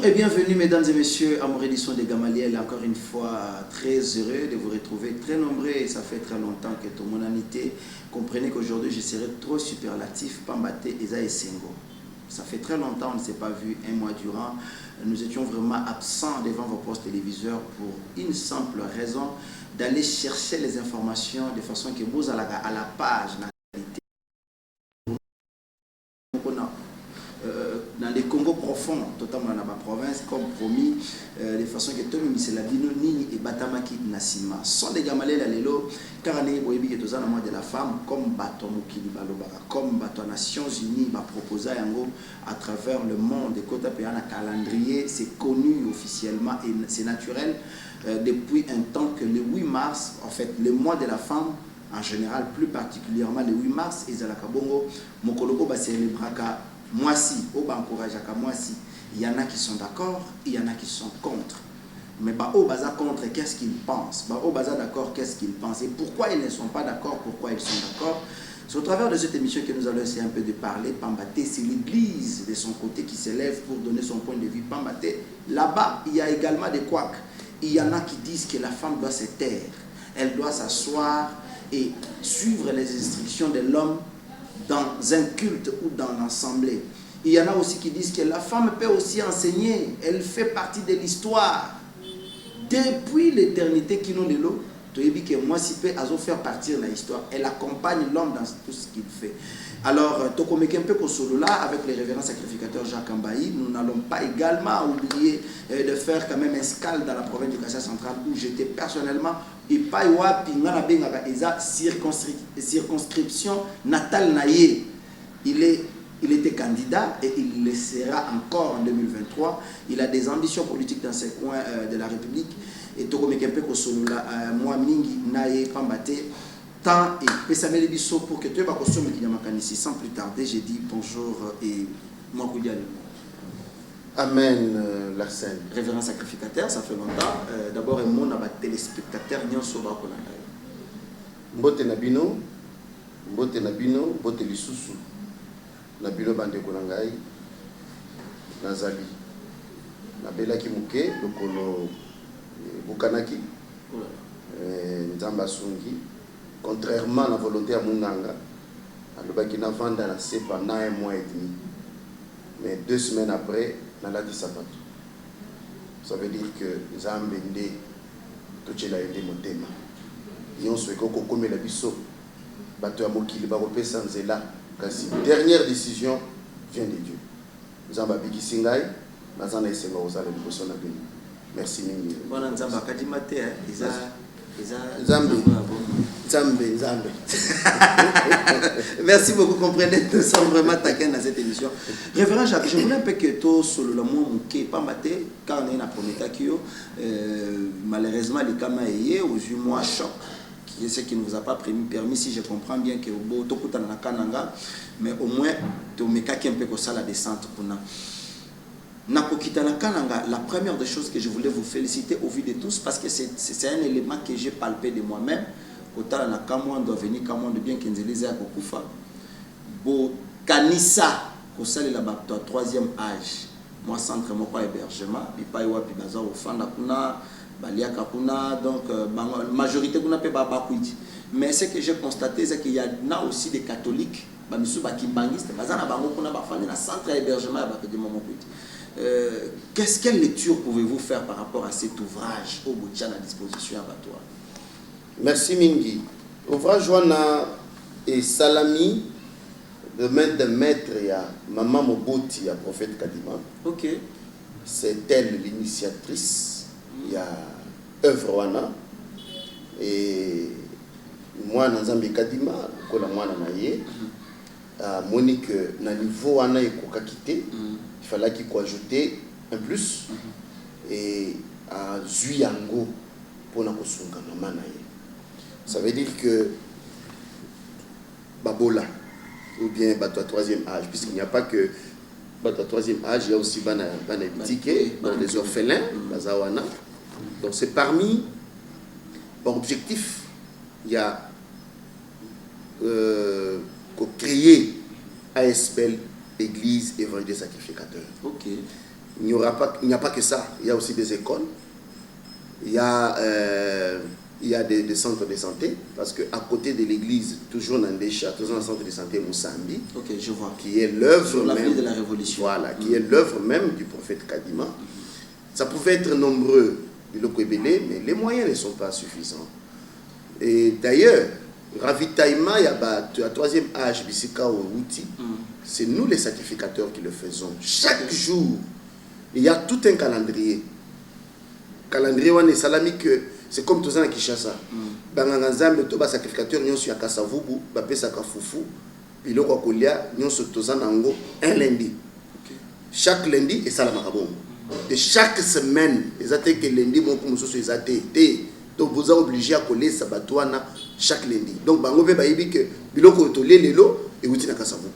Bonjour et bienvenue mesdames et messieurs à mon édition de Gamaliel. Encore une fois, très heureux de vous retrouver, très nombreux et ça fait très longtemps que tout mon amitié. Comprenez qu'aujourd'hui je serai trop superlatif, Pambaté Eza et Sengo. Ça fait très longtemps, on ne s'est pas vu un mois durant. Nous étions vraiment absents devant vos postes téléviseurs pour une simple raison d'aller chercher les informations de façon que vous allez à la page. Dans les Congo profonds, totalement dans ma province, comme promis, de façon que tout le monde c'est la bino nini et batamaki nasima. Sans des gamalés la lelo, car on est boyebi que tous en de la femme, comme bateau mukili balobara, comme bateau Nations Unies, va proposer yango à travers le monde. Et quand on a un calendrier, c'est connu officiellement et c'est naturel depuis un temps que le 8 mars, en fait, le mois de la femme. En général, plus particulièrement le 8 mars, Ezalaka Bongo, Mokoloko va célébrer moi si, au encourage à moi si. Il y en a qui sont d'accord, il y en a qui sont contre. Mais bah au baza contre, qu'est-ce qu'ils pensent? Bah au baza d'accord, qu'est-ce qu'ils pensent? Et pourquoi ils ne sont pas d'accord? Pourquoi ils sont d'accord? C'est au travers de cette émission que nous allons essayer un peu de parler. Pambaté, c'est l'église de son côté qui s'élève pour donner son point de vue. Pambaté, là-bas, il y a également des couacs. Il y en a qui disent que la femme doit se taire. Elle doit s'asseoir et suivre les instructions de l'homme dans un culte ou dans l'assemblée. Il y en a aussi qui disent que la femme peut aussi enseigner. Elle fait partie de l'histoire. Depuis l'éternité qui nous l'élo, tu as dit que moi si peut faire partir de l'histoire. Elle accompagne l'homme dans tout ce qu'il fait. Alors, Tokomeke un peu solo là, avec les révérends sacrificateurs Jacques Ambaï, nous n'allons pas également oublier de faire quand même un escale dans la province du Kassai central où j'étais personnellement et pas pingana benga eza circonscription natale naïe. Il était candidat et il le sera encore en 2023. Il a des ambitions politiques dans ces coins de la République. Et Tokomeke un peu solo là, moi mingi naïe pambaté. Tant et Pessamele Bisso pour que tu aies ma costume qui n'a ici. Sans plus tarder, j'ai dit bonjour et moi Koudial. Amen, Larsen. Révérend sacrificateur, ça fait longtemps. D'abord, un mot à téléspectateur, Nyon Soba Konangai. Mbote Nabino, Mbote Nabino, Mbote Lisusu. Nabino Bande Konangai, Nazali. Nabela Kimuke, Lokolo Bukanaki, Nzamba Sungi. Contrairement à la volonté à Munganga, Alobakina vanda la C pendant un mois et demi. Mais 2 semaines après, Nala dit Sapato. Ça veut dire que Zambende, tout ce qui a été mon thème. Et on se fait comme la bisso, Bato Amokili, Baropé Sanzela, kasi dernière décision vient de Dieu. Zamba Biki Singai, Nazana et Senga Oza, la dévotion à Béni. Merci Mingi. Bon, Nzamba Kadimate, Zambe. Zambe. Merci beaucoup, comprenez, nous sommes vraiment taquins dans cette émission. Révérend Jacques, je voulais un peu que tout sur le mot Mouké, pas maté, quand on est dans le premier takio, malheureusement, les Kamaïe, aux yeux moi choc, qui est ce qui ne vous a pas permis, si je comprends bien, que au beau Tokuta na Kananga, mais au moins, tu me caques un peu comme ça la descente pour nous. La première des choses que je voulais vous féliciter au vu de tous, parce que c'est un élément que j'ai palpé de moi-même. Kotala na kamwa doit venir kamwa de bien qu'Enzelise a kokufa. Bo kanisa kosali la bato 3e âge. Moi centre mon pas hébergement, puis pas wapi baza au fanda kuna, baliaka kuna, donc majorité kuna pe baba kuiti. Mais ce que j'ai constaté c'est qu'il y a aussi des catholiques, ba misu ba kimbangistes, baza na bango kuna ba fanda na centre hébergement ba pe de maman kuiti. Quelle lecture pouvez-vous faire par rapport à cet ouvrage au bout à disposition à toi? Merci Mingi. Ouvrage Wana et Salami, de maître, il y a Maman Moboti, il y a Prophète Kadima. Ok. C'est elle l'initiatrice. Il y a œuvre Wana. Et moi, Nanzambi Kadima, moi, Nanaye, Monique, na niveau Wana et Kokakite. Il fallait qu'il faut ajouter un plus et à Zuyango pour la kosunga manaye. Ça veut dire que Babola ou bien Bato à 3e âge, puisqu'il n'y a pas que Bato à 3e âge, il y a aussi Bana Bitike, les orphelins, Bazawana. Donc c'est parmi, par objectif, il y a créer ASPL Église évangile sacrificateur. Ok. il n'y a pas que ça. Il y a aussi des écoles. Il y a des centres de santé, parce qu'à côté de l'église, toujours dans des chats, toujours dans le centre de santé Moussambi, ok, je vois. Qui est l'œuvre même de la Révolution. Voilà, qui est l'œuvre même du prophète Kadima. Ça pouvait être nombreux, mais les moyens ne sont pas suffisants. Et d'ailleurs, ravitaillement, il y a la troisième âge, c'est nous les sacrificateurs qui le faisons. Chaque jour, il y a tout un calendrier. Calendrier, on est salami que c'est comme tous les gens qui chassent. Banganzambe, tout sacrificateur, nous sommes à Kasavubu, Bapesaka Fufu, Biloko Kolia, nous sommes tous un lundi. Chaque lundi, et ça la marabon. De chaque semaine, ils attendent que lundi, mon comme ils attendent. Donc vous êtes obligé à coller Sabatouana chaque lundi. Donc, bango pe baïbi que Biloko Tolé Lelo et Outi na Kasavu.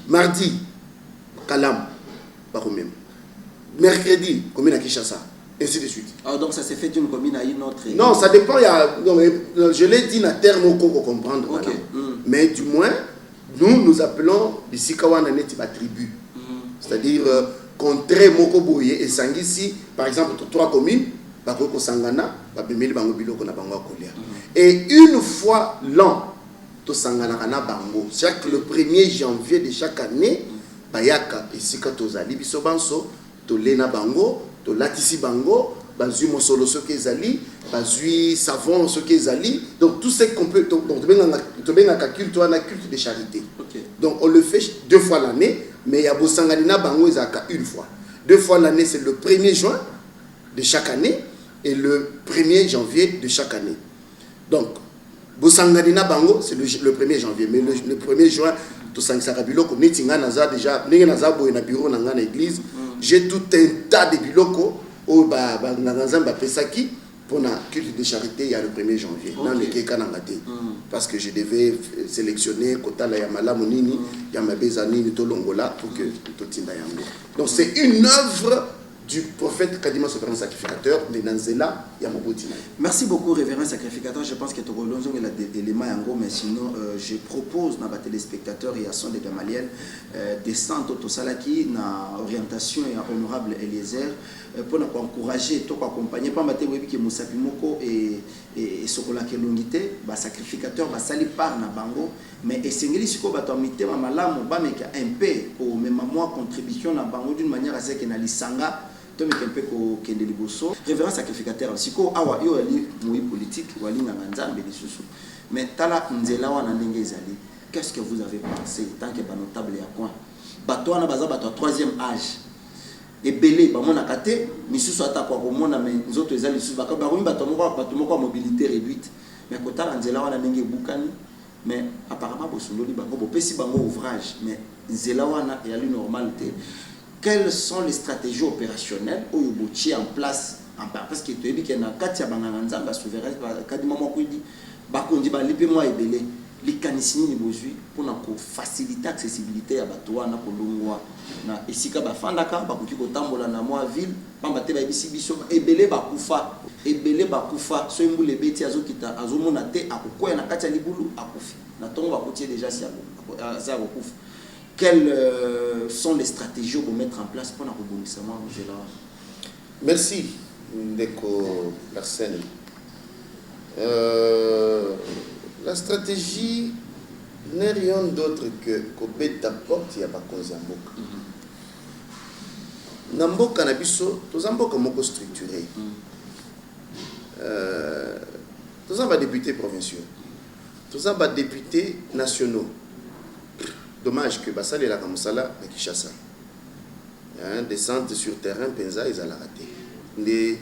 Mardi, Kalam, pas même. Mercredi, commune à Kinshasa. Ainsi de suite. Alors donc ça s'est fait d'une commune à une autre. Non, ça dépend. Je l'ai dit dans terme pour comprendre. Okay. Mais du moins, nous appelons Bissikawana Netiba tribu. C'est-à-dire, contrée Mokoboye et Sangisi, par exemple, 3 communes, Bakoko Sangana, Babemeli Bango Biloko na Bango Kolia. Et une fois l'an, to Sangana Kana Bango, chaque le 1er janvier de chaque année, Bayaka et Sika Tozali, Bisobanso, to Lena Bango, to Latisi Bango, Bazui Mosolo Sokezali, Bazui Savon Sokezali, donc tout ce qu'on peut, donc tu bien un culte de charité. Donc on le fait 2 fois l'année, mais il y a Bosanganina Bango Ezaka une fois. 2 fois l'année, c'est le 1er juin de chaque année et le 1er janvier de chaque année. Donc, Bosanganina Bango, c'est le 1er janvier, mais le 1er juin, tout ça, Biloko, Netinga Naza déjà, Naza Boy na bureau na l'église, j'ai tout un tas de biloko au Nagazamba Pesaki pour la culte de charité il y a le 1er janvier. Parce que je devais sélectionner Kotala Yamala Monini, Yamabezani, Tolongola pour que tout tinda yango. Donc c'est une œuvre du prophète Kadima Souverain Sacrificateur de Nanzela Yamobotina. Merci beaucoup, révérend sacrificateur. Je pense que tu as l'élément yango, mais sinon, je propose à nos téléspectateurs et à son de Gamaliel descendre au Salaki na orientation et à honorable Eliezer pour nous encourager, pour accompagner, pour nous dire que Moussapi Moko et Sokola Kelongité, sacrificateur, sali par na bango, mais essengeli siko batomité mamalamu ba meka un peu au même moi contribution na bango d'une manière assez que na lisanga to meka un peu ko kende liboso révérend sacrificateur siko awa yo ali moui politique wali na nzambe lisusu mais tala nzela wana ndenge ezali. Qu'est-ce que vous avez pensé tant que ba notable ya quoi bato wana baza bato 3e âge et belé ba mona kate misusu ata kwa komona mais nzoto ezali lisusu ba komi bato moko mobilité réduite mais kotala nzela wana ndenge bukani. Mais apparemment, si bango ouvrage, mais zelawana et à normalité. Quelles sont les stratégies opérationnelles où vous mettez en place parce que tu as dit qu'il y a Katia Banganzamba souverain, Kadima Mokoudi, Bakondi Balipe moi et Belé, les canisini ni bozui pour faciliter l'accessibilité à Batouana Kolongwa. Na esika bafandaka bakuti kotambola na moi ville, bambate ba ibisi biso ebele bakufa. Ebele bakufa so mbule beti azokita azomona te akokoya na kati ya libulu akufi na tongo bakotie déjà si ça akufa. Quelles sont les stratégies pour mettre en place pour na rebondissement Angela? Merci Ndeko Arsène. La stratégie n'est rien d'autre que couper ta porte, il y a pas cause à Mboka. Namboka na biso, tous Mboka moko structuré. Tous en bas députés provinciaux, tous en bas députés nationaux. Dommage que Bassal et la Kamoussala à Kinshasa. Descente sur terrain, Penza, ils ont raté. Les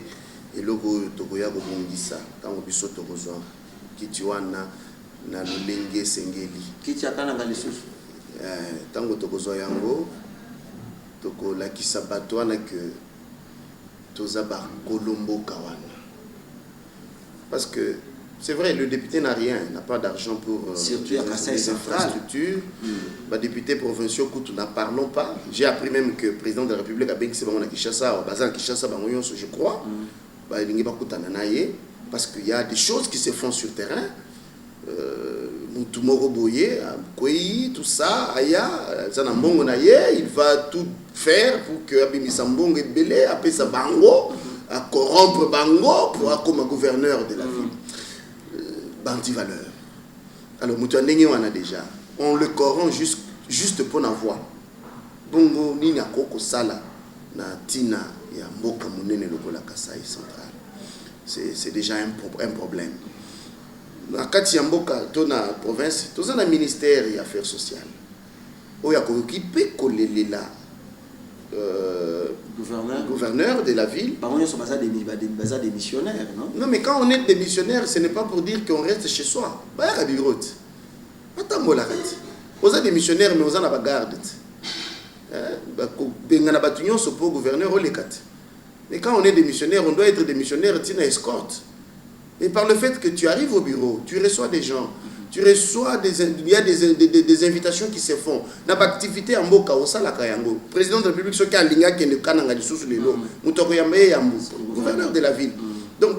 logos Togoya Gobongisa, quand on biso Togozoa, Kitiwana, na Lulenge Sengeli. Kitiakana Galisus. Tango Togozoa Yango, Toko la Kisabatouana que Tozaba Colombo Kawana. Parce que c'est vrai, le député n'a rien, n'a pas d'argent pour les infrastructures. Les députés provinciaux, n'en parlons pas. J'ai appris même que le président de la République a bien dit que Kinshasa, je crois, parce qu'il y a des choses qui se font sur terrain. Moutoumoro Boye, Kwei, tout ça, Aya, Zanambongo Naye, il va tout faire pour que Abimisambo et Belé, après sa Bango, à corrompre Bango pour être comme gouverneur de la ville. Bandi valeur. Alors, Moutouandengue, on a déjà. On le corrompt juste pour la voix. Bongo, Nina Koko Sala, na Tina, ya Mboka Mounene Lokola Kasai central. C'est déjà un problème. Na kati ya Mboka, tona province, toza na ministère des affaires sociales. Oya ko occupé kolelela gouverneur de la ville. Par contre, ils sont des missionnaires, non? Non, mais quand on est des missionnaires, ce n'est pas pour dire qu'on reste chez soi. Bah, il y a des bureaux. Attends, moi, l'arrête. On est des missionnaires, mais on a la garde. Gouverneur, mais quand on est des missionnaires, on doit être des missionnaires, tu escorte. Et par le fait que tu arrives au bureau, tu reçois des gens, il y a des invitations qui se font. Dans l'activité en Boka, au Salakayango, président de la République, ce qui a l'inga qui est le Kananga du sous les lots, gouverneur de la ville. Donc,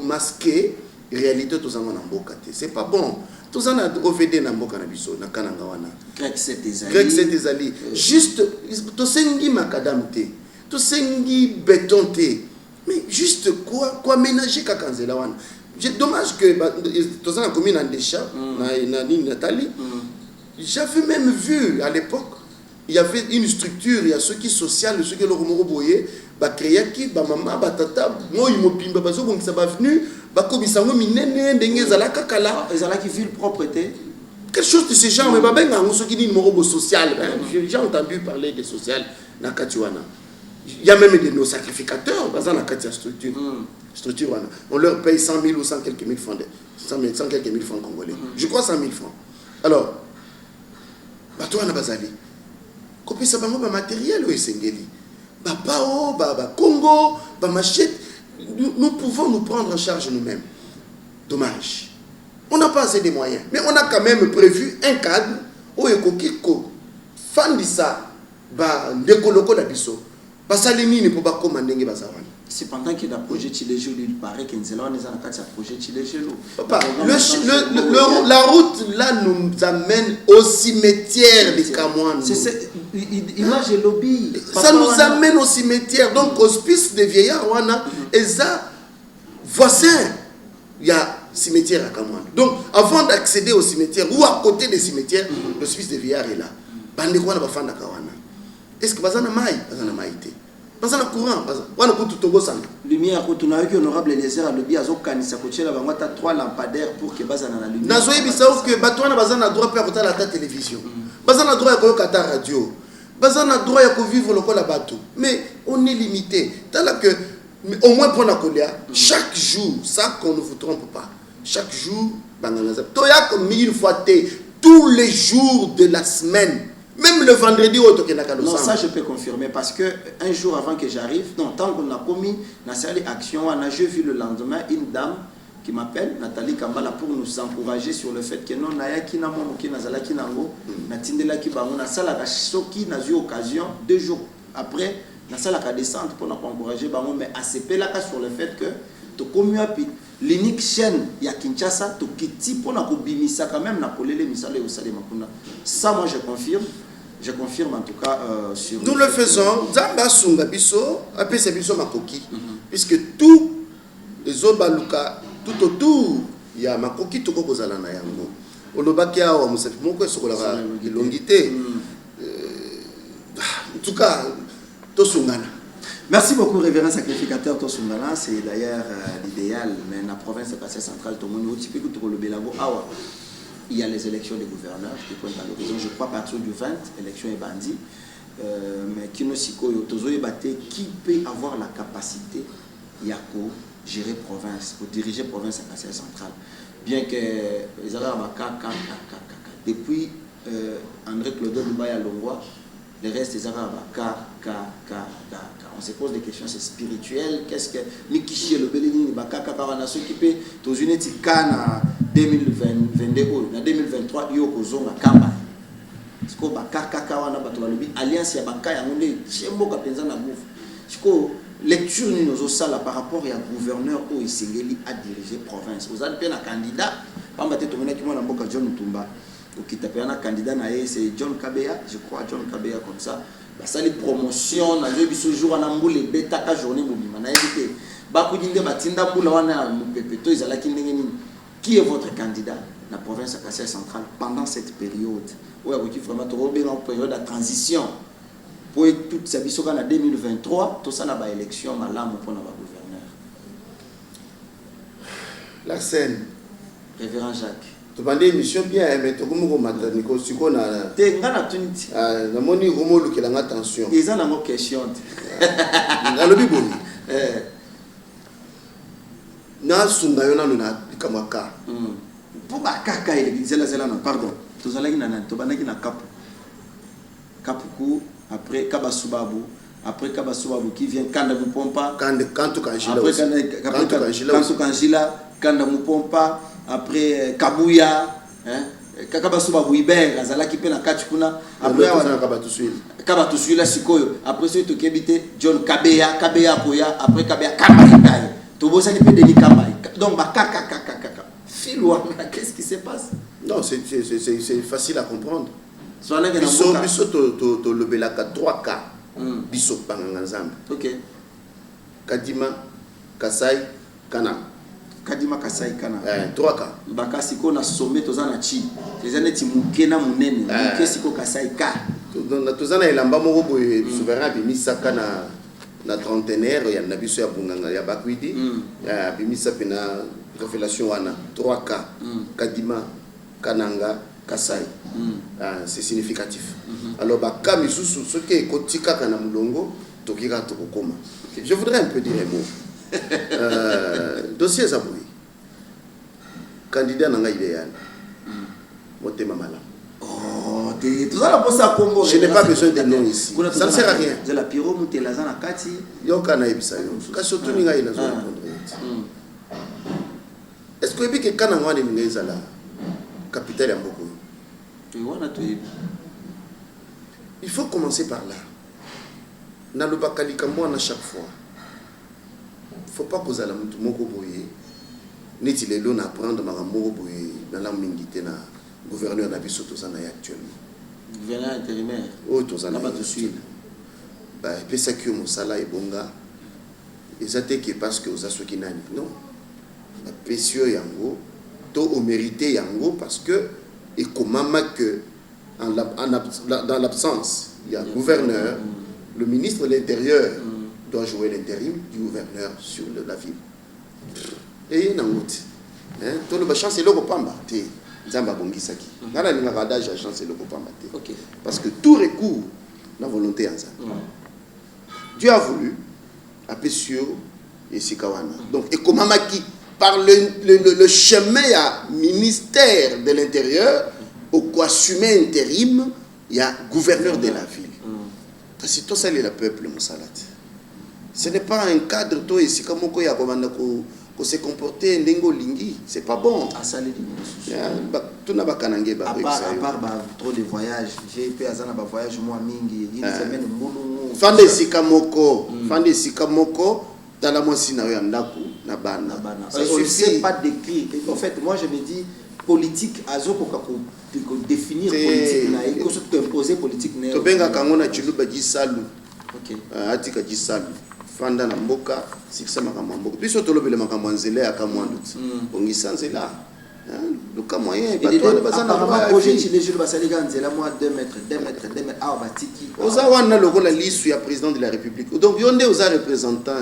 masquer réalité tout ça en Boka. C'est pas bon. Tout ça n'a OVD na Boka na biso na Kananga wana. Grec c'est des alliés. Juste, to sengi makadam te. To sengi béton te. Mais juste quoi ménager Kakanzela wana. C'est dommage que tout ça a commis dans des chats, Nathalie. J'avais même vu à l'époque, il y avait une structure, il y a ceux qui sociaux, ceux qui l'ont boyé, bah créer qui, bah maman, bah tata, moi il m'a bah bon ça va venu, bah comme ça moi minene, dengue zala kakala, zala qui vit propreté. Quelque chose de ce genre, mais bah ben ceux qui disent numéro social, j'ai entendu parler des social na Katiwana. Il y a même de nos sacrificateurs dans la Katia structure. Structure, on leur paye 100 000 ou 100 quelques mille francs, 100 quelques mille francs congolais. Je crois 100 000 francs. Alors, bah toi, on a basali. Copie ça va moi matériel ou esengeli. Bah pao, bah Congo, bah machette. Nous pouvons nous prendre en charge nous-mêmes. Dommage. On n'a pas assez de moyens, mais on a quand même prévu un cadre où ekokiko fan de ça, bah décoloko d'abisso. Bah ça les mines pour pas commander les bazawan. C'est pendant qu'il y a un projet Chilejo, il paraît qu'il y a un projet Chilejo. La route là nous amène au cimetière des Kamouan. Image et lobby. Ça nous amène au cimetière. Donc, hospice des vieillards, et ça, voisin, il y a cimetière à Kamouan. Donc, avant d'accéder au cimetière ou à côté des cimetières, l'hospice des vieillards est là. Est-ce que vous avez un maï? Pas un courant, lumière, quand on a eu honorable Eliezer à l'objet, ça coûte la banque à 3 lampadaires pour que bazan la lumière. Nazoé bisao que batouana bazan a droit à la télévision. Bazan a droit à la radio. Bazan a droit à vivre le col à bateau. Mais on est limité. Au moins pour la colère, chaque jour, ça qu'on ne vous trompe pas. Chaque jour, toya comme 1000 fois tous les jours de la semaine. Même le vendredi, non, ça je peux confirmer parce que un jour avant que j'arrive, non, tant qu'on a commis la série action, j'ai vu le lendemain une dame qui m'appelle, Nathalie Kambala, pour nous encourager sur le fait que non, Naya Kinamo, Kinazala Kinango, Natindela Kibango, Nasala Soki, n'a eu occasion, 2 jours après, Nasala ka descente pour nous encourager, mais ACP là sur le fait que tu commis l'unique chaîne ya Kinshasa, tu kiti pour nous bimisa quand même, na kolele misale au salé makuna. Ça, moi je confirme. Je confirme en tout cas sur... Nous le faisons, Zamba Sunga Bisso, après c'est Bisso Makoki, puisque tous les autres baluka, tout autour, il y a Makoki tout comme Zalana Yango. Olobakia, on sait pas pourquoi sur la longité. En tout cas, Tosungana. Merci beaucoup, révérend sacrificateur Tosungana. C'est d'ailleurs l'idéal, mais la province de Kasai centrale, tout le monde est typique de Belago Awa. Il y a les élections des gouverneurs qui pointent à l'horizon. Je crois à partir du 20, élection est bandit. Mais qui peut avoir la capacité de gérer province, pour diriger province à Kasai centrale. Bien que depuis André Claude Lubaya Longwa, le reste des Arabes, on se pose des questions, c'est spirituel. Qu'est-ce que Mikichi le Belini, on a s'occupé, aux unités Kana 2022, en 2023, il y a Kozonga Kamba. Parce que Alliance Yabaka, on est Chembo Kapenza Nabouf. lecture ni nos sala par rapport à gouverneur ou Isengeli a dirigé province. Vous avez un candidat, pamba te tomena ki mwana mboka John Mutumba. Okitape un candidat na c'est John Kabea, je crois John Kabea comme ça. Bah ça les promotions na je biso jour na mbule beta ka journée mobima na évité. Ba ku dinde batinda mbula wana mupepeto izala ki ndenge nini. Qui est votre candidat la province à Kassai centrale pendant cette période? Où est-ce vraiment trop bien en période de transition? Pour toute sa vie en 2023, tout ça n'a pas élection, mais là, on prend le gouverneur. La scène. Révérend Jacques. Tu m'as dit mission bien, mais tu as dit que tu as dit que tu as dit que tu as attention. Ils ont une question. Dans le Bible, na sungayona na kamaka. Pour ma kaka il disait là pardon. Tout allez na to banaki na kapu. Kapuku après Kabasubabu, après Kabasubabu qui vient Kanda Mupompa. Kantu Kanjila. Après Kantu Kanjila, Kanda Mupompa, après Kabuya, hein. Kabasubabu Iber, Azala qui pe na Kachukuna. Après Kabatusuila Sikoyo. Après ce qui habite John Kabea, Kabea Koya, après Kabea Kamaikai. Tout beau ça qui peut donner Kamai. Donc kaka. Qu'est-ce qui se passe? Non, c'est facile à comprendre. Biso to lebelaka 3 cas. Biso banganga nzambe. OK. Kadima, Kasai, Kana. Kadima Kasai Kana. 3 cas. Bakasi ko na sommet tozana chi. Tezane ti mukena munene. Mukesi ko Kasai ka. Tozana elamba moko boye souverain bimisaka na trentenaire ya na biso ya bunganga ya bakwidi. Ya bimisa pena révélation wana 3 cas. Kadima, Kananga, Kasai. C'est significatif. Alors, comme ce qui est kotika kana mulongo, tokira tokokoma. Je voudrais un peu dire un mot. Dossier Zaboui. Candidat nanga idéal. Motema malam. Oh, tout ça la bosse à Congo. Je n'ai pas besoin de nom ici. Ça ne sert à rien. De la pyro mutelazana kati. Yo kana ebisa yo. Kasoto ninga ina zo répondre. Est-ce que ebi ke kana ngwa de ngeza la capitale ya Mboko? Il faut commencer par là. Dans le Bakalikambo, à chaque fois, il ne faut pas que vous ayez un moko boye. N'est-il pas l'on apprendre à moko boye dans la mingité na gouverneur na biso tozana actuellement. Gouverneur intérimaire. Oh tozana pas de suite. Bah pesa que mon sala est bonga. Et ça t'est que parce que vous avez ce qui n'a non. La pesio yango, to au mérité yango parce que et comment que dans l'absence, il y a un gouverneur, le ministre de l'Intérieur doit jouer l'intérim du gouverneur sur la ville. Et il y a tout le chance c'est le Kopamba. Zamba Bongisaki. Nala ni ngada chance c'est le Kopamba. Parce que tout recours la volonté en ça. Dieu a voulu à Pessio et Sikawana. Donc et comment qui par le chemin à ministère de l'Intérieur au quoi assumer intérim, il y a gouverneur de la ville. C'est tout ça le peuple Moussalat. Ce n'est pas un cadre toi ici comme on y a qu'on se comporter n'engo lingi, c'est pas bon. À ça les tout n'a pas kanangé ba. À part trop de voyages, j'ai fait azana ba voyage moi mingi, une semaine mbulu. Fande sikamoko, fande sikamoko dans la moisi na yandaku na bana. Ça ne sait pas décrire. En fait, moi je me dis politique azo pour définir politique na il faut imposer politique na to benga kangona chiluba gisalu. OK. Atika gisalu fanda na mboka sikisa makambo mboka biso tolobele makambo nzele akamwandu bongisa nzela le cas moyen bato bazana ba projet les jours basali nzela moi 2 mètres ah batiki ozawana lokola lisu ya président de la République donc yonde oza représentant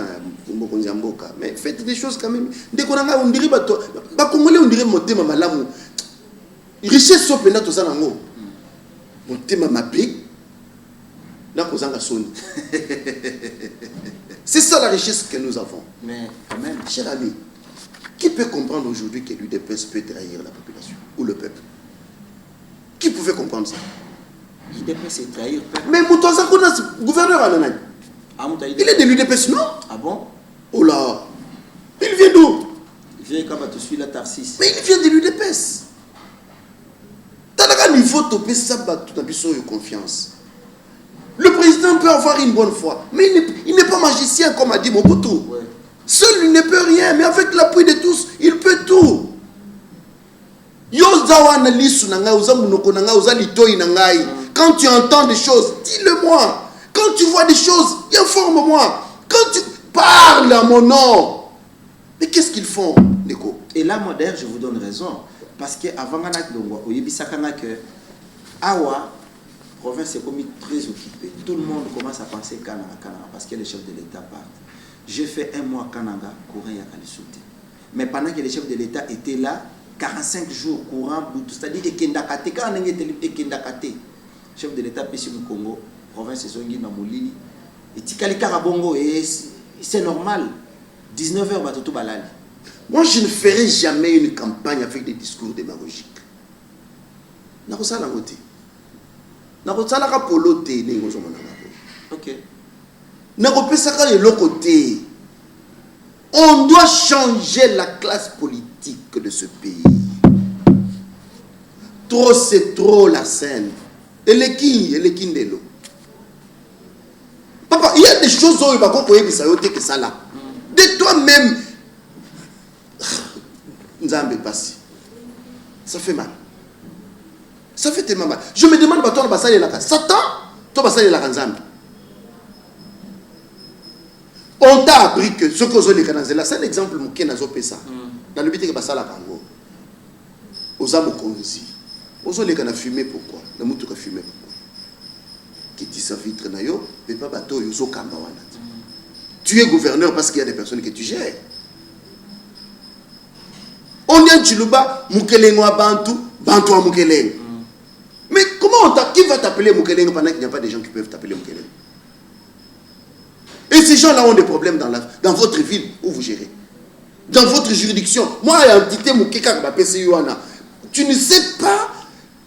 mbokonzi mboka mais faites des choses quand même ndekonanga on dirait bato ba congolais on dirait motema malamu richesse so pena tozana ngo motema mabe na kozanga soni. C'est ça la richesse que nous avons. Mais quand même, cher ami, qui peut comprendre aujourd'hui que l'UDPS peut trahir la population ou le peuple? Qui pouvait comprendre ça? L'UDPS c'est trahir le peuple. Mais Moutonza Kounas, gouverneur à l'Anaï. Il est de l'UDPS, non? Ah bon? Oh là, il vient d'où? Il vient comme tu suis la Tarsis. Mais il vient de l'UDPS. T'as un niveau topé ça, tu as besoin de confiance. Le président président peut avoir une bonne foi, mais il n'est pas magicien comme a dit Mobutu. Ouais. Seul il ne peut rien, mais avec l'appui de tous, il peut tout. Quand tu entends des choses, dis-le-moi. Quand tu vois des choses, informe-moi. Quand tu parles à mon nom. Mais qu'est-ce qu'ils font, Neko? Et là, moi, d'ailleurs, je vous donne raison. Parce qu'avant, que Awa, province est comme très occupée. Tout le monde commence à penser Kananga, parce que les chefs de l'État partent. J'ai fait un mois à Kananga, courant y a sauté. Mais pendant que les chefs de l'État étaient là, 45 jours courant, c'est-à-dire Ekendakate, quand on était Ekendakate, chef de l'État ici au Congo, province Zongi Namolili, et Tikali Karabongo, et c'est normal. 19h, Batoto Balali. Moi, je ne ferai jamais une campagne avec des discours démagogiques. Ok. On doit changer la classe politique de ce pays. Trop, c'est trop la scène. Et les kindelo. Papa, il y a des choses où il va que ça là. De toi-même, Nzambe passe. Ça fait mal. Ça fait tellement mal. Je me demande, toi, Satan, toi, Nzambe. On t'a appris que ce que vous avez c'est un exemple qui est dans le but que ça la Congo. Aux âmes conduits. Aux âmes qui fumé pourquoi? La moutou qui fumé pourquoi? Qui dit sa vitre na yo, mais pas bateau yo zo kamba wana. Tu es gouverneur parce qu'il y a des personnes que tu gères. On est en Chiluba, Mukelengo à Bantu, Bantu à Mukelengo. Mais comment qui va t'appeler Mukelengo pendant qu'il n'y a pas des gens qui peuvent t'appeler Mukelengo? Et ces gens-là ont des problèmes dans votre ville où vous gérez. Dans votre juridiction. Moi, tu ne sais pas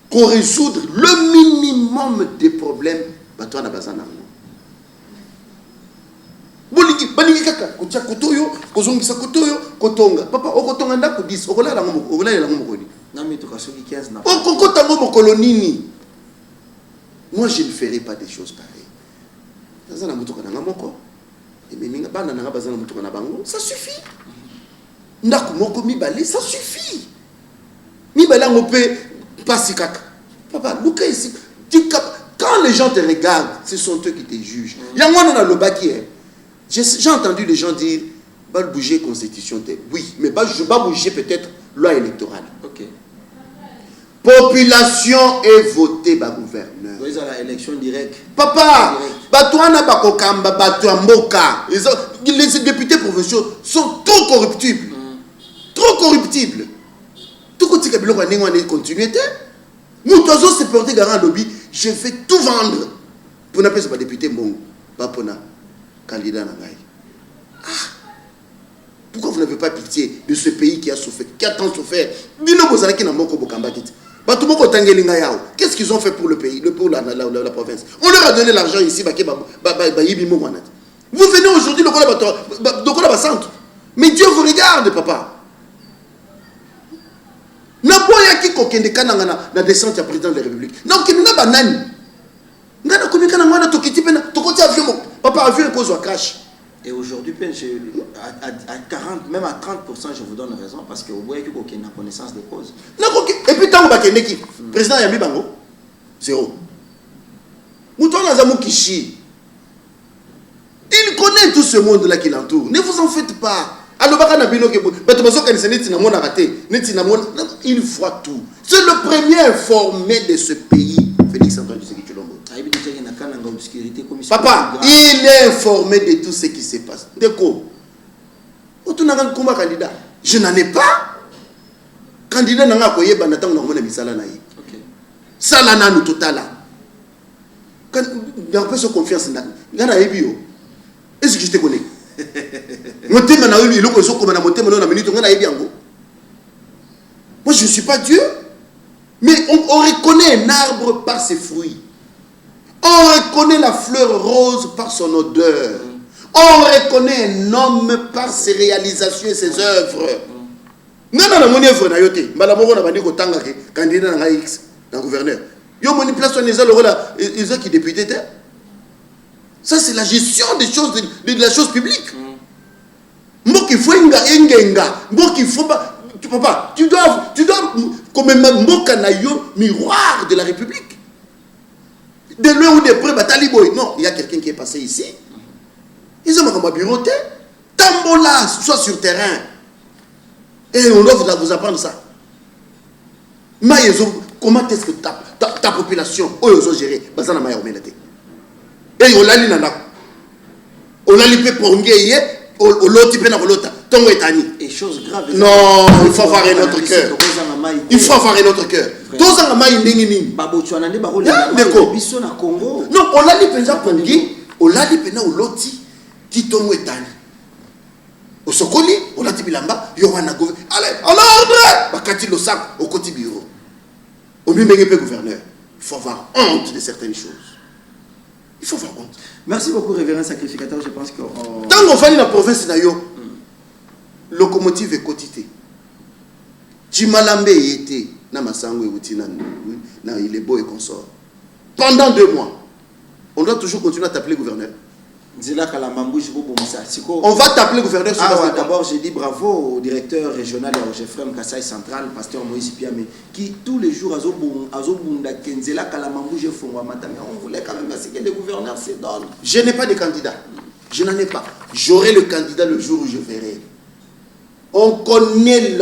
qu'on résoudre le minimum des problèmes. Toi, on a besoin d'amour. Papa, moi, je ne ferai pas des choses pareilles. Ça suffit. Ça suffit. Papa, ici. Quand les gens te regardent, ce sont eux qui te jugent. J'ai entendu les gens dire va bouger la constitution. Oui, mais je vais bouger peut-être loi électorale. Ok. Population est votée par gouverneur. Ils ont l'élection directe. Papa, les députés provinciaux sont trop corruptibles. Trop corruptibles. Tout ce que vous continuer. Moutozo se porter garant lobby. Je vais tout vendre. Pour n'appeler ce député Mbongo. Pas pour candidat Nangaï. Pourquoi vous n'avez pas pitié de ce pays qui a souffert, qui a tant souffert? Qu'est-ce qu'ils ont fait pour le pays, pour la province? On leur a donné l'argent ici. Vous venez aujourd'hui le centre. Mais Dieu vous regarde, papa. Naboya qui kokende kananga na descente à président de la République. Donc il n'a pas nani. Ngana komi kananga na tokiti pena tokoti avion. Papa avion cause wa crash. Et aujourd'hui, à 40, même à 30%, je vous donne raison, parce que vous voyez qu'il y a une connaissance de cause. Et puis, tant que le président Yambi Bango, zéro. Mouton Nazamu Kishi, il connaît tout ce monde-là qui l'entoure. Ne vous en faites pas. Il voit tout. C'est le premier informé de ce pays, Félix Antoine Tshisekedi Tshilombo. Papa, il est informé de tout ce qui se passe. Déco. Je n'en ai pas. Candidat n'a pas koyé banatang na mona misala na yi. OK. Sala na nous totala. Quand il y a un peu de confiance na. Ngana ebio. Est-ce que je te connais? Motema na lui loko so comme na motema na minute ngana ebi yango. Moi je ne suis pas Dieu. Mais on reconnaît un arbre par ses fruits. On reconnaît la fleur rose par son odeur. On reconnaît un homme par ses réalisations et ses œuvres. Non, mon œuvre n'a yoté. Malamoro n'a pas dit qu'autant que candidat dans X, dans gouverneur. Yo moni place on les a le rôle, ils ont qui député. Ça, c'est la gestion des choses, de la chose publique. Moi qu'il faut moi qu'il faut pas. Tu peux pas. Tu dois comme un miroir de la République. De loin ou de près, Bataliboy. Non, il y a quelqu'un qui est passé ici. Ils ont un bureauté. Tambola, soit sur terrain. Et on doit vous apprendre ça. Comment est-ce que ta population, ils ont géré? Et on l'a dit, on l'a dit pour et chose grave. Non, il faut avoir un autre cœur. Il faut avoir un autre cœur. Non, on l'a dit déjà pour on l'a dit pendant l'autre qui tombe etani. Au Sokoli, on l'a dit bilamba, Yohana gouverneur. Allez, à l'ordre! Bakati le sac au côté bureau. Au mieux, gouverneur. Il faut avoir honte de certaines choses. Il faut avoir honte. Merci beaucoup, révérend sacrificateur. Je pense que. Tant qu'on fait dans la province, locomotive est quotité. Chimalambe était, Namasango et Outina, il est beau et consort. Pendant 2 mois, on doit toujours continuer à t'appeler gouverneur. On va t'appeler gouverneur sur d'abord, j'ai dit bravo au directeur régional de Roger-Frem Kassai Central, pasteur Moïse Piame, qui tous les jours, on voulait quand même que les gouverneurs se donnent. Je n'ai pas de candidat. Je n'en ai pas. J'aurai le candidat le jour où je verrai. On connaît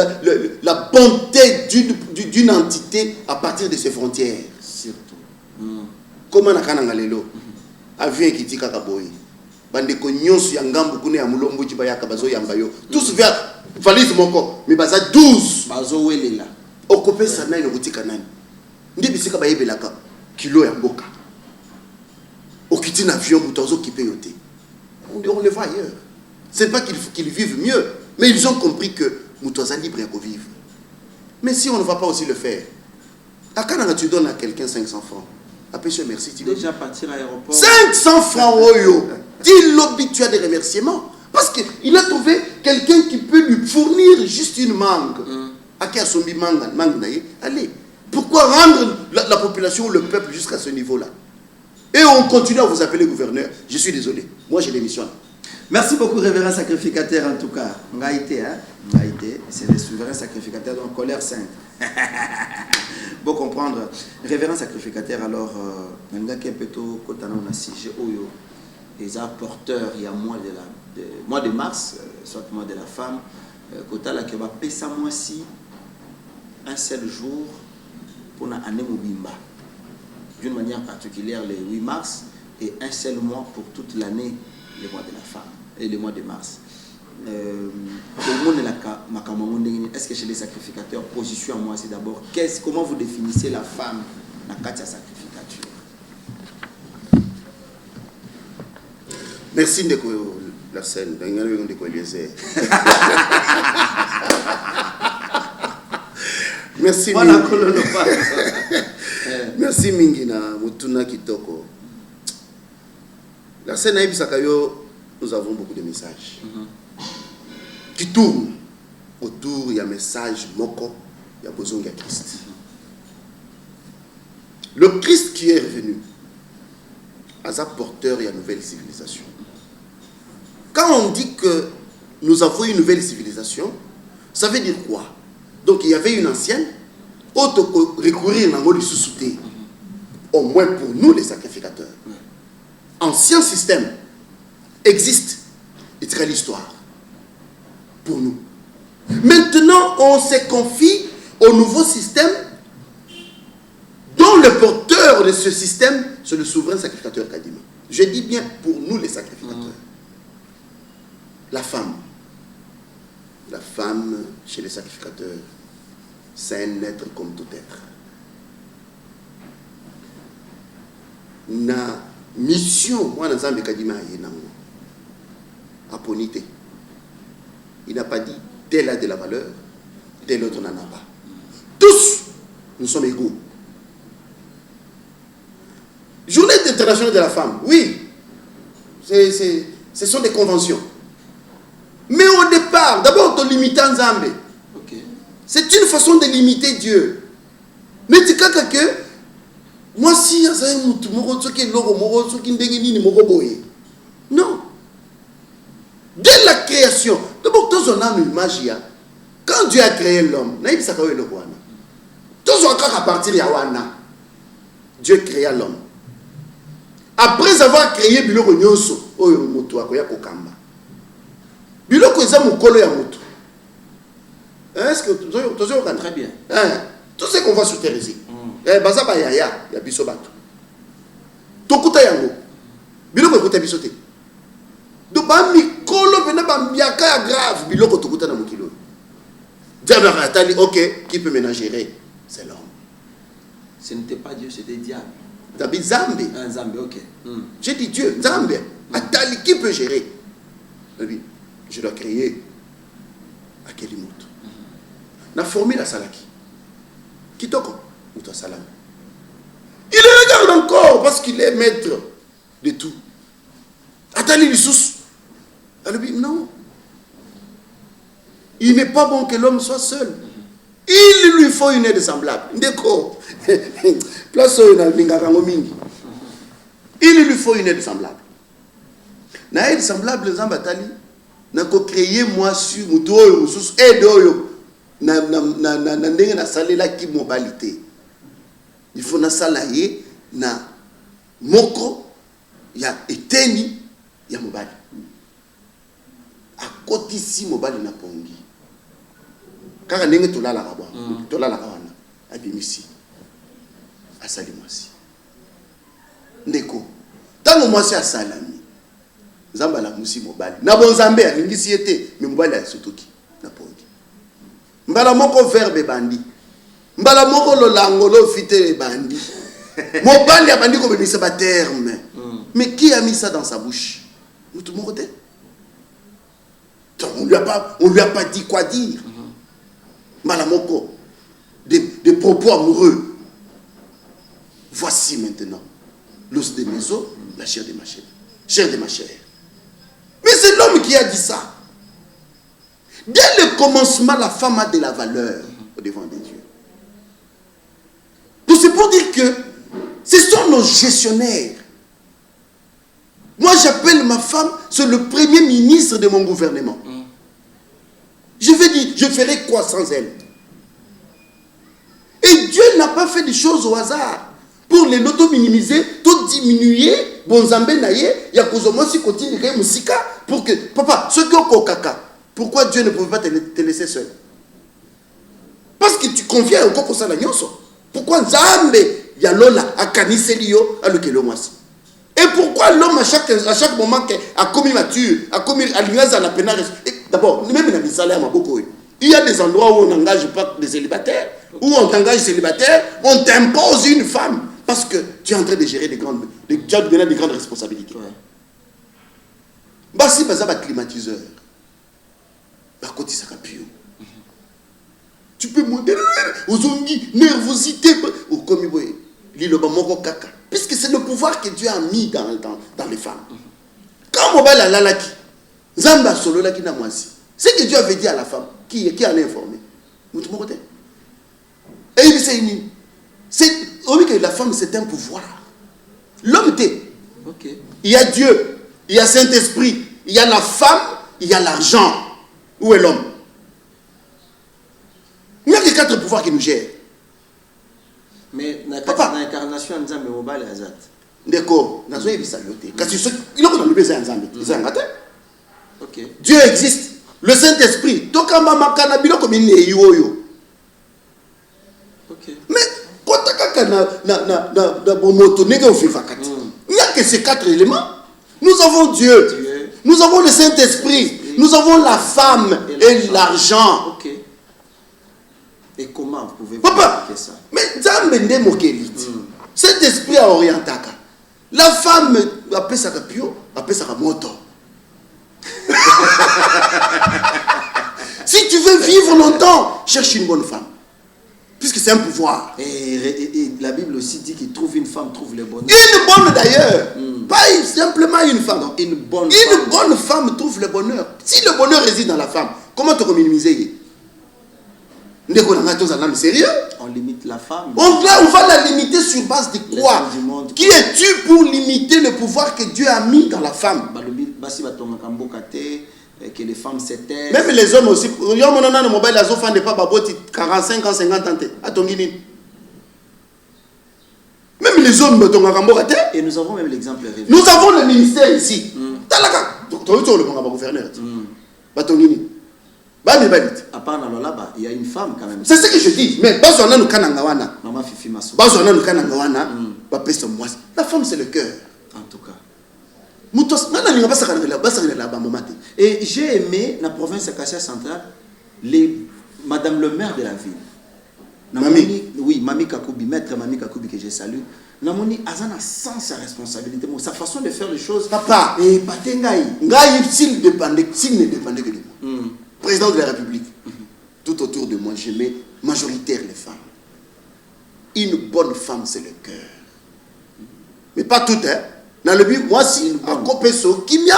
la bonté d'une entité à partir de ses frontières. Surtout. Comment on a fait avion qui dit kakaboy. Bande ko nyonso ya ngambu kuna ya mulombo ci bayaka bazo yamba yo. Tous vers valise moko mais baza 12 bazo welela. Okopé ça na yotika nani. Ndi bisika bayebelaka kilo ya mboka. Okiti na avion mutozo kipe yote. On les voit ailleurs. C'est pas qu'ils vivent mieux, mais ils ont compris que mutoza libre à vivre. Mais si on ne va pas aussi le faire, à quand tu donnes à quelqu'un 500 francs? Appelle merci. Déjà partir à l'aéroport. 500 francs, Oyo. Dis-le, tu as des remerciements. Parce qu'il a trouvé quelqu'un qui peut lui fournir juste une mangue. À qui a son mangue? Allez. Pourquoi rendre la population ou le peuple jusqu'à ce niveau-là? Et on continue à vous appeler gouverneur. Je suis désolé. Moi, j'ai l'émission. Merci beaucoup, révérend sacrificateur, en tout cas. Ngaïté, hein? Ngaïté, c'est le souverain sacrificateur, donc colère sainte. Bon comprendre. Révérend sacrificateur, alors, on a un sujet où les apporteurs, il y a mois de mars, soit mois de la femme, quand on a fait ça mois-ci, un seul jour pour l'année Mobimba. D'une manière particulière, le 8 mars, et un seul mois pour toute l'année, le mois de la femme, et le mois de mars. Est-ce que chez les sacrificateurs, position à moi, c'est d'abord, comment vous définissez la femme dans la sacrificature? Merci de la scène. Merci. Merci Mingina Mutuna Kitoko. La scène à Ibisakayo, nous avons beaucoup de messages qui tournent autour. Il y a un message moko, il y a besoin de Christ. Le Christ qui est revenu, à sa porteur et à nouvelle civilisation. Quand on dit que nous avons une nouvelle civilisation, ça veut dire quoi? Donc il y avait une ancienne, autre recourir à l'angle sous-souté. Au moins pour nous les sacrificateurs. Ancien système existe et c'est l'histoire pour nous. Maintenant, on se confie au nouveau système dont le porteur de ce système, c'est le souverain sacrificateur Kadima. Je dis bien pour nous les sacrificateurs. La femme chez les sacrificateurs, c'est un être comme tout être. Na mission, moi, dans un Kadima, aponité. Il n'a pas dit tel a de la valeur, tel autre n'en a pas. Tous, nous sommes égaux. Journée internationale de la femme, oui, ce sont des conventions. Mais au départ, d'abord, on limite en Zambé. C'est une façon de limiter Dieu. Mais tu sais que moi, si il y a un mot qui est logo, qui est Non. Dès la création, d'abord, tous on a une magie. Quand Dieu a créé l'homme, tous on a à partir de Yawana. Dieu créa l'homme. Après avoir créé Biloko Nyonso, Oyo Moto Akoya Kokamba. Biloko Eza Mokolo ya Moto. Est-ce que tu as très bien. Tout ce qu'on voit sur terre ici. Baza ba yaya, ya biso bato. Tokuta yango. Biloko ekote biso te. Do ba mikolo bena ba miaka ya grave biloko tokuta na mokilo. Diable a dit OK, qui peut ménager? C'est l'homme. Ce n'était pas Dieu, c'était diable. David Zambé. Un Zambé, OK. J'ai dit Dieu, Zambé. Atali, qui peut gérer? Je dois créer à quel moto. La formule à Salaki. Kitoko, ou toi Salam. Il le regarde encore parce qu'il est maître de tout. Atali les sous. Elle dit non. Il n'est pas bon que l'homme soit seul. Il lui faut une aide semblable. D'accord. Place il lui faut une aide semblable. Na aide semblable les ambatali na ko créer moi sur mutoyo sous aide oyo na ndenge na salela ki mobilité. Il faut na salaye na moko ya eteni ya mobali. A côté si mobali na pongi. Kaka ndenge tolala ka bwa. Tolala ka wana. Abimisi. Asali mwasi. Ndeko. Tango mwasi asalami. Nzamba la musi mobali. Na bon Nzambe alingisi ete me mobali asotoki na pongi. Mbala moko verbe bandi. Mbala moko lolango lo fite bandi. Mobali a bandi ko bebisa ba terme. Mais qui a mis ça dans sa bouche? Tout le monde. On lui a pas dit quoi dire. Malamoko, des propos amoureux. Voici maintenant l'os de mes os, la chair de ma chair. Chair de ma chair. Mais c'est l'homme qui a dit ça. Dès le commencement, la femme a de la valeur au devant de Dieu. Donc c'est pour dire que ce sont nos gestionnaires. Moi j'appelle ma femme, c'est le premier ministre de mon gouvernement. Je vais dire, je ferai quoi sans elle? Et Dieu n'a pas fait des choses au hasard. Pour les l'auto-minimiser, tout diminuer, bon zambé naïe, il y a que si continue à musika pour que, papa, ce qui est au caca, pourquoi Dieu ne pouvait pas te laisser seul? Parce que tu conviens au coco salagnoso. Pourquoi Zambé, il y a l'ola, à Canicelio, à l'Okelomasi? Et pourquoi l'homme à chaque moment a commis mature, a commis à la pénale? D'abord, même dans les salaires, il y a des endroits où on n'engage pas des célibataires, où on t'engage célibataire, on t'impose une femme, parce que tu es en train de gérer des grandes responsabilités. Bah si, bah ça va climatiseur. Bah côté ça capio. Tu peux modérer aux ongi, nervosité, au komiboy, l'île moko kaka. Puisque c'est le pouvoir que Dieu a mis dans les femmes. Quand on va la lalaki, Zamba solo la qui n'a moins si. C'est que Dieu avait dit à la femme, qui en est informé. Et il dit, c'est que la femme c'est un pouvoir. L'homme était. Okay. Il y a Dieu, il y a Saint-Esprit, il y a la femme, il y a l'argent. Où est l'homme? Il n'y a que 4 pouvoirs qui nous gèrent. Mais l'incarnation de Nzambe mobile est azat. D'accord, nous avons saluté. Parce que il a besoin de Nzambe. OK. Dieu existe. Le Saint-Esprit. Tokamba makana biloko mine yoyo. OK. Mais quand tu as na bomoto nega ofivakati. Il n'y a que ces 4 éléments. Nous avons Dieu. Nous avons le Saint-Esprit. Nous avons la femme et l'argent. OK. Et comment vous pouvez expliquer ça? Mais Nzambe nde mokeliti. Cet esprit a orientaka. La femme appelle ça pio, appelle ça moto. Si tu veux vivre longtemps, cherche une bonne femme. Puisque c'est un pouvoir. Et la Bible aussi dit qu'il trouve une femme, trouve le bonheur. Une bonne d'ailleurs. Pas simplement une femme. Non, une bonne femme trouve le bonheur. Si le bonheur réside dans la femme, comment te minimiser? Sérieux? On limite la femme. On va la limiter sur base de quoi? Qui es-tu pour limiter le pouvoir que Dieu a mis dans la femme? basi batonga kamboka te que les femmes s'étaient. Même les hommes aussi. Les hommes on a le mobile azo fan de pas baboti 45 ans 50 ans te. Atongi nini? Même les hommes batonga kamboka te. Et nous avons même l'exemple révélé. Nous avons le ministère ici. Talaka. Tu le gouverneur. Batongi nini? Bami balit. À part dans là-bas, il y a une femme quand même. C'est ce que je dis. Mais bazona nous kananga wana. Maman Fifi Massou. Bazona nous kananga wana. La femme c'est le cœur. En tout cas. Et j'ai aimé la province de Kassia centrale, Madame le maire de la ville. Mami. Oui, Mami Kakoubi, maître Mami Kakoubi que je salue. Namoni Azana sans sa responsabilité, sa façon de faire les choses. Papa. Et Patengaï. Ngaï, s'il ne dépendait que de moi. Président de la République. Tout autour de moi, j'aimais majoritaire les femmes. Une bonne femme, c'est le cœur. Mais pas toutes, hein. Dans le but, moi, si un copé sur Kimia,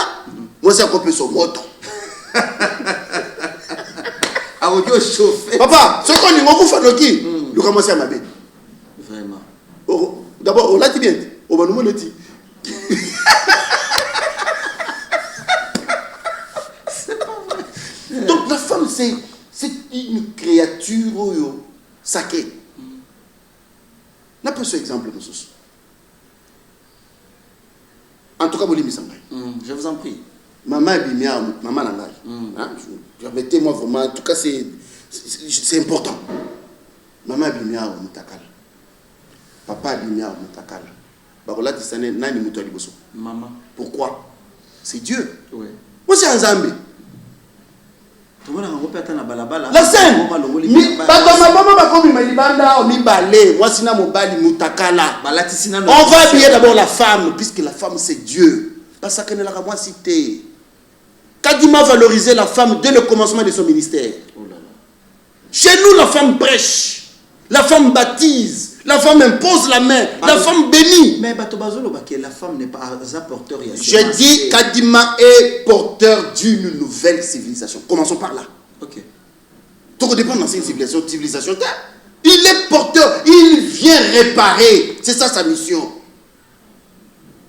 moi, c'est un copé sur Moto. Papa, ce qu'on dit, on fait le qui nous commençons à m'habiller. Vraiment. D'abord, on l'a dit bien. On va nous le dire. C'est pas vrai. Donc, la femme, c'est une créature sacrée. On a pris ce exemple, nous tous. En tout cas, je vous en prie. Maman est bien, maman n'a permettez-moi vraiment, en tout cas, c'est important. Maman est bien, papa est bien, Maman. Pourquoi? C'est Dieu. Oui. Moi, c'est un Zambé. La scène. On va habiller d'abord la femme, puisque la femme c'est Dieu. Parce que la moi cité. Kadima valoriser la femme dès le commencement de son ministère. Chez nous, la femme prêche, la femme baptise, la femme impose la main, la femme bénit. Mais la femme n'est pas un porteur. Je dis Kadima est porteur d'une nouvelle civilisation. Commençons par là. Ok. Tout dépend dans une civilisation. Il est porteur, il vient réparer. C'est ça sa mission.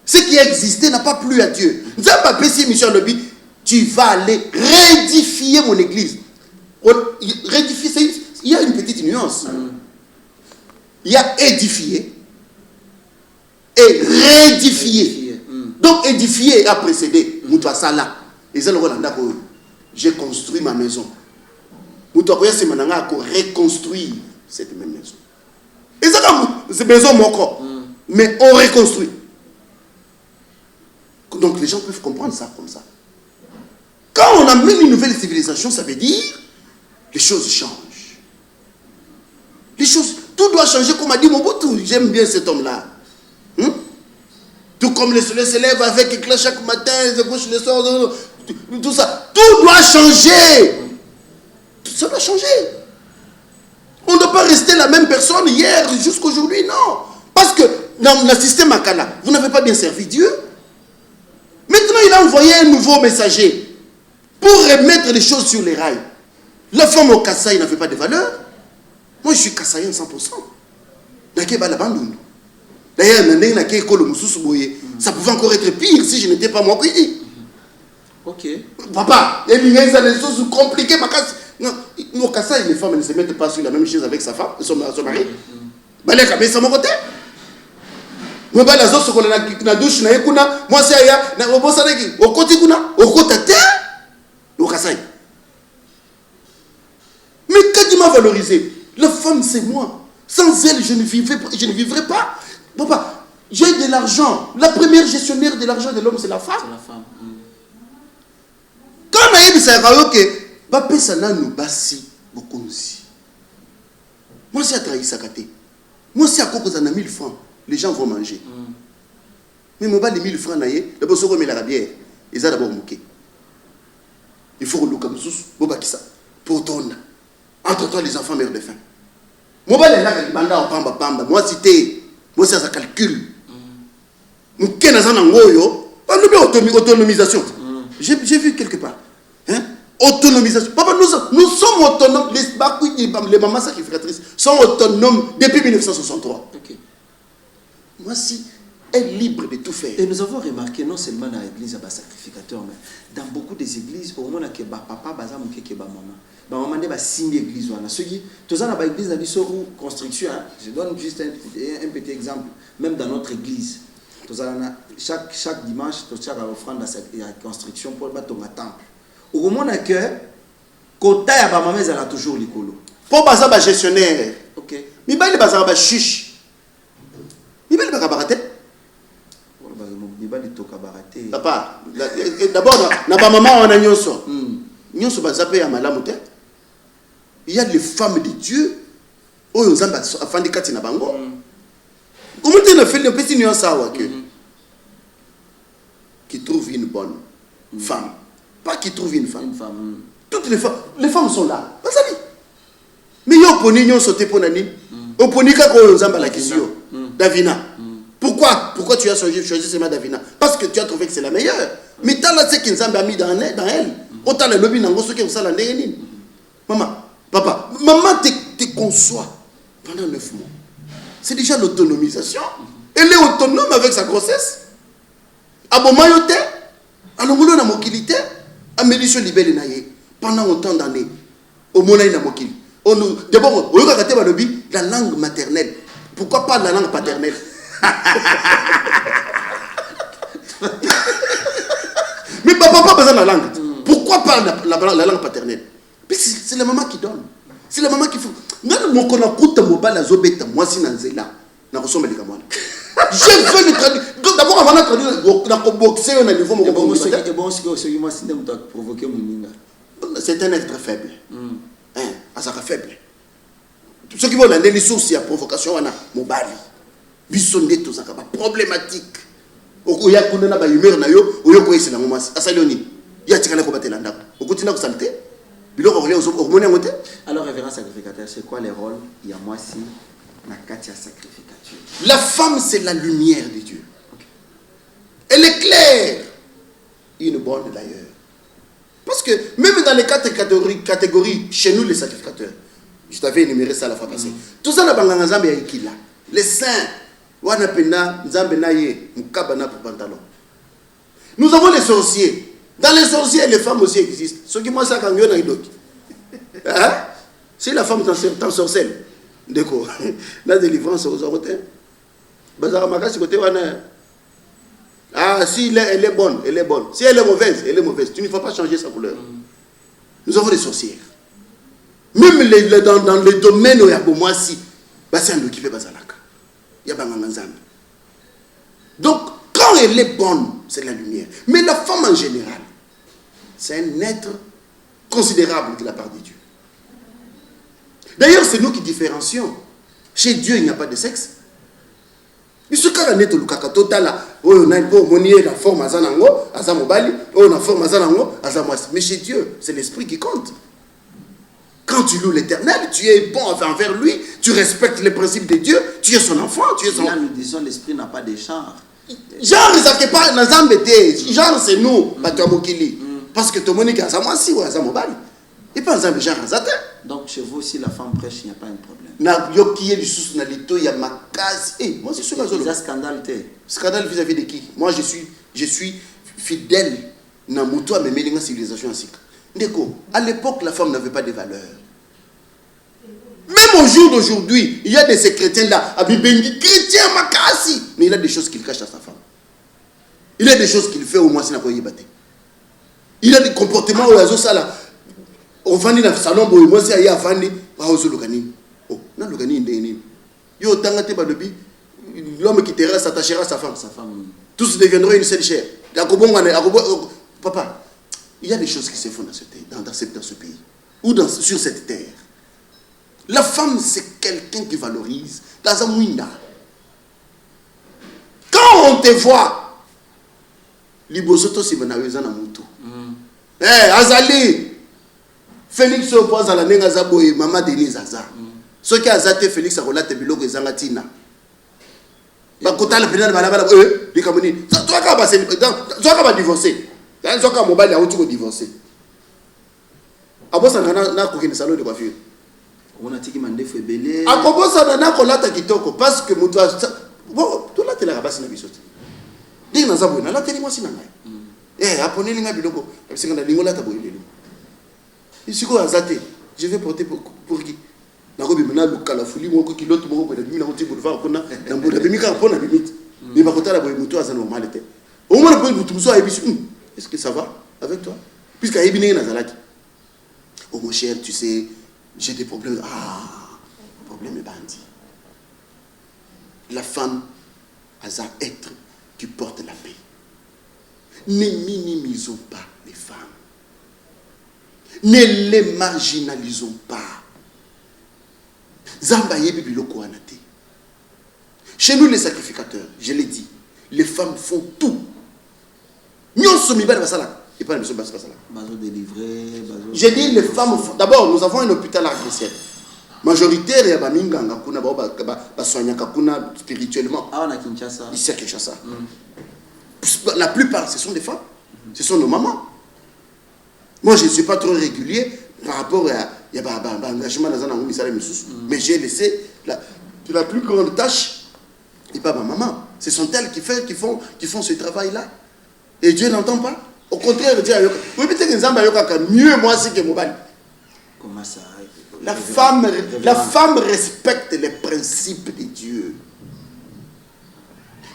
Ce qui existait n'a pas plu à Dieu. Nous avons pas appelé mission de vie. Tu vas aller réédifier mon église. Réédifier, il y a une petite nuance. Il y a édifier et réédifier. Donc édifier a précédé. J'ai construit ma maison. Reconstruire cette même maison. Et c'est maison mais on reconstruit. Donc les gens peuvent comprendre ça comme ça. Quand on amène une nouvelle civilisation, ça veut dire les choses changent. Les choses, tout doit changer comme a dit Mobutu. J'aime bien cet homme-là. Tout comme le soleil se lève avec éclat chaque matin, le gauche le soir, tout ça. Tout doit changer. Ça doit changer. On ne doit pas rester la même personne hier jusqu'aujourd'hui, non. Parce que dans le système Akala, vous n'avez pas bien servi Dieu. Maintenant, il a envoyé un nouveau messager pour remettre les choses sur les rails. La femme au Kassai n'avait pas de valeur. Moi, je suis Kassaïen 100%. D'ailleurs, ça pouvait encore être pire si je n'étais pas moi qui dis. Ok. Papa, il y a des choses compliquées. Non, au Kassai, les femmes ne se mettent pas sur la même chose avec sa femme, son mari. Mais ça m'a côté. Moi, douche, moi, c'est au côté au Kassai. Mais quand il m'a valorisé, la femme c'est moi. Sans elle, je ne vivrai pas. Papa, j'ai de l'argent. La première gestionnaire de l'argent de l'homme, c'est la femme. C'est la femme. Quand on a dit ça, papa, ça n'a nous bassi beaucoup aussi. Moi, c'est à trahir sa caté. Moi, c'est à quoi qu'on a 1000 francs. Les gens vont manger. Mais moi, les 1000 francs, d'abord, si on met la bière, ils ont d'abord moqué. Il faut que nous ça pour ton. Entre-toi, les enfants meurent de faim. Moi, c'est ça calcul. Autonomisation. J'ai vu quelque part. Hein? Autonomisation. Papa, nous sommes autonomes. Les mamans sacrificatrices sont autonomes depuis 1963. Okay. Moi, si est libre de tout faire. Et nous avons remarqué, non seulement dans l'église, il y a des sacrificateurs, mais dans beaucoup des églises, au moment où il y a papa, il y a maman. Maman, il y a signé l'église. Ceux qui, tout ça, dans l'église, ou construction, je donne juste un petit exemple. Même dans notre église, chaque dimanche, tu as une offrande à la construction pour le temple. Au moment où côté ya ba maman ezala toujours likolo pour baza ba gestionnaire. OK, mibali baza ba chiche, mibali ba kabarate, mibali to kabarate papa. D'abord na ba maman on a nyonso nyonso baza pe ya malamu te. Il y a les femmes de Dieu oyo nzamba afandi kati na bango. Comment tu as fait le petit nuance à qui trouve une bonne femme, pas qui trouve une femme. Toutes les femmes sont là. Mais il y a un poni qui sauté pour Nani. Au poni qui a la question. Davina. Pourquoi tu as choisi seulement Davina? Parce que tu as trouvé que c'est la meilleure. Mais tu as là ce qui nous a mis dans elle. Autant le lobby n'a pas ce ça la maman, papa, maman te conçoit pendant 9 mois. C'est déjà l'autonomisation. Elle est autonome avec sa grossesse. Abomayote, alongulo na mokilité, amélition libellé naye. Pendant autant d'années, au Monaï Namokil. D'abord, on a la langue maternelle. Pourquoi pas la langue paternelle? Mais papa pas besoin de la langue. Pourquoi pas la langue paternelle? C'est la maman qui donne. C'est la maman qui faut. Même mon konakuta mobile azobeta moi si nanzela na kosomba likamwana. Je veux le traduire. D'abord avant de traduire na ko boxer au niveau mon bon ce qui moi si n'aime provoquer mon ninga. C'est un être faible. À sa faible. Ceux qui vont dans les sources, il y a provocation, on a mobali. Bisonde tout ça, problématique. Au ya kuna na ba humeur na yo, au yo ko isi na mama. Asalioni. Ya tikala ko batela ndako. Au continue ko salté. Biloko relé aux hormones ngote. Alors révérend sacrificateur, c'est quoi les rôles? Il y a moi si na katia sacrificateur. La femme c'est la lumière de Dieu. Okay. Elle est claire. Une bonne d'ailleurs. Parce que même dans les catégories, chez nous les sacrificateurs, je t'avais énuméré ça la fois passée. Tout ça, les saints, nous avons les sorciers. Dans les sorciers, les femmes aussi existent. Ce qui moi ça quand il y a si la femme t'en sorcelle, d'accord, la délivrance aux autres. Ah, si elle est bonne, elle est bonne. Si elle est mauvaise, elle est mauvaise. Tu ne vas pas changer sa couleur. Nous avons des sorcières. Même dans les domaines où il y a pour moi, si, c'est un occupé Bazalaka. Il y a Banganzam. Donc, quand elle est bonne, c'est la lumière. Mais la femme en général, c'est un être considérable de la part de Dieu. D'ailleurs, c'est nous qui différencions. Chez Dieu, il n'y a pas de sexe. Mais ce cas-là, on a la forme mais chez Dieu, c'est l'esprit qui compte. Quand tu loues l'Éternel, tu es bon envers lui, tu respectes les principes de Dieu, tu es son enfant, tu es son... Là, nous disons l'esprit n'a pas de genre. Genre, ça n'est pas genre, c'est nous, parce que tout le monde est à moi si ou à Zamobali. Et pas un genre Zate. Donc chez vous, si la femme prêche, il n'y a pas un problème. Moi, c'est sûr que il y a scandale. Scandale vis-à-vis de qui? Moi, je suis fidèle dans la civilisation. À l'époque, la femme n'avait pas de valeur. Même au jour d'aujourd'hui, il y a des chrétiens-là, chrétien Makasi, mais il a des choses qu'il cache à sa femme. Il a des choses qu'il fait au moins si n'a pas y battu. Il a des comportements où il y a ça. On va dans le salon, moi si il y a Fanny, oh, non, le gani indéni. Yo tangate badobi, l'homme qui te reste s'attachera à sa femme. Tous deviendront une seule chair. Papa, il y a des choses qui se font dans ce pays ou sur cette terre. La femme, c'est quelqu'un qui valorise la zamouina. Quand on te voit, libosoto si banaweza na mutu. Azali Félix oppose à la nenga zabo et maman Denise Aza. Ce qui a zaté Félix a relaté biloko ezangatina. Ba kota la pénal balabala les kamoni. Toi ka ba divorcer. Toi ka mobile a outu divorcer. Abosa na ko kini salon de coiffure. On a tiki mande febele. Akobosa na ko lata kitoko parce que mutu bon tout là te la basi na biso te ndenge naza boye nalateli mwasi na ngai aponeli ngai biloko abisinga na lingo lata boye lelo isiko aza te je vais porter pour qui nakobima naluka la fuli moko kilote moko boye nabimi nakoti boulevard kuna na mboda bimi kaka mpo na bimiti mais bakotala boye moto aza normal te au moins boye moto mosusu ayebi est-ce que ça va avec toi puisque ayebi ndenge nazalaki oh mon cher tu sais j'ai des problèmes problème est bandit. La femme a un être qui porte la paix. Ne minimisons pas les femmes. Ne les marginalisons pas. Zambaye biloko anate. Chez nous les sacrificateurs, je l'ai dit, les femmes font tout. Nous sommes pas basala et pas nous sommes basala. Bazo délivré, bazo. J'ai dit les femmes font. D'abord, nous avons un hôpital agressif. Majoritaire ya ba minganga kuna ba soignaka kuna spirituellement. Ah on a Kinshasa. Ici à Kinshasa. La plupart ce sont des femmes. Ce sont nos mamans. Moi je ne suis pas trop régulier par rapport à engagement dans un misala mesusu, mais j'ai laissé la plus grande tâche et pas ma maman. Ce sont elles qui font ce travail là. Et Dieu n'entend pas. Au contraire, Dieu oui peut-être que Nzamba yoka mieux moi c'est que Mobali. Comment ça? La femme respecte les principes de Dieu.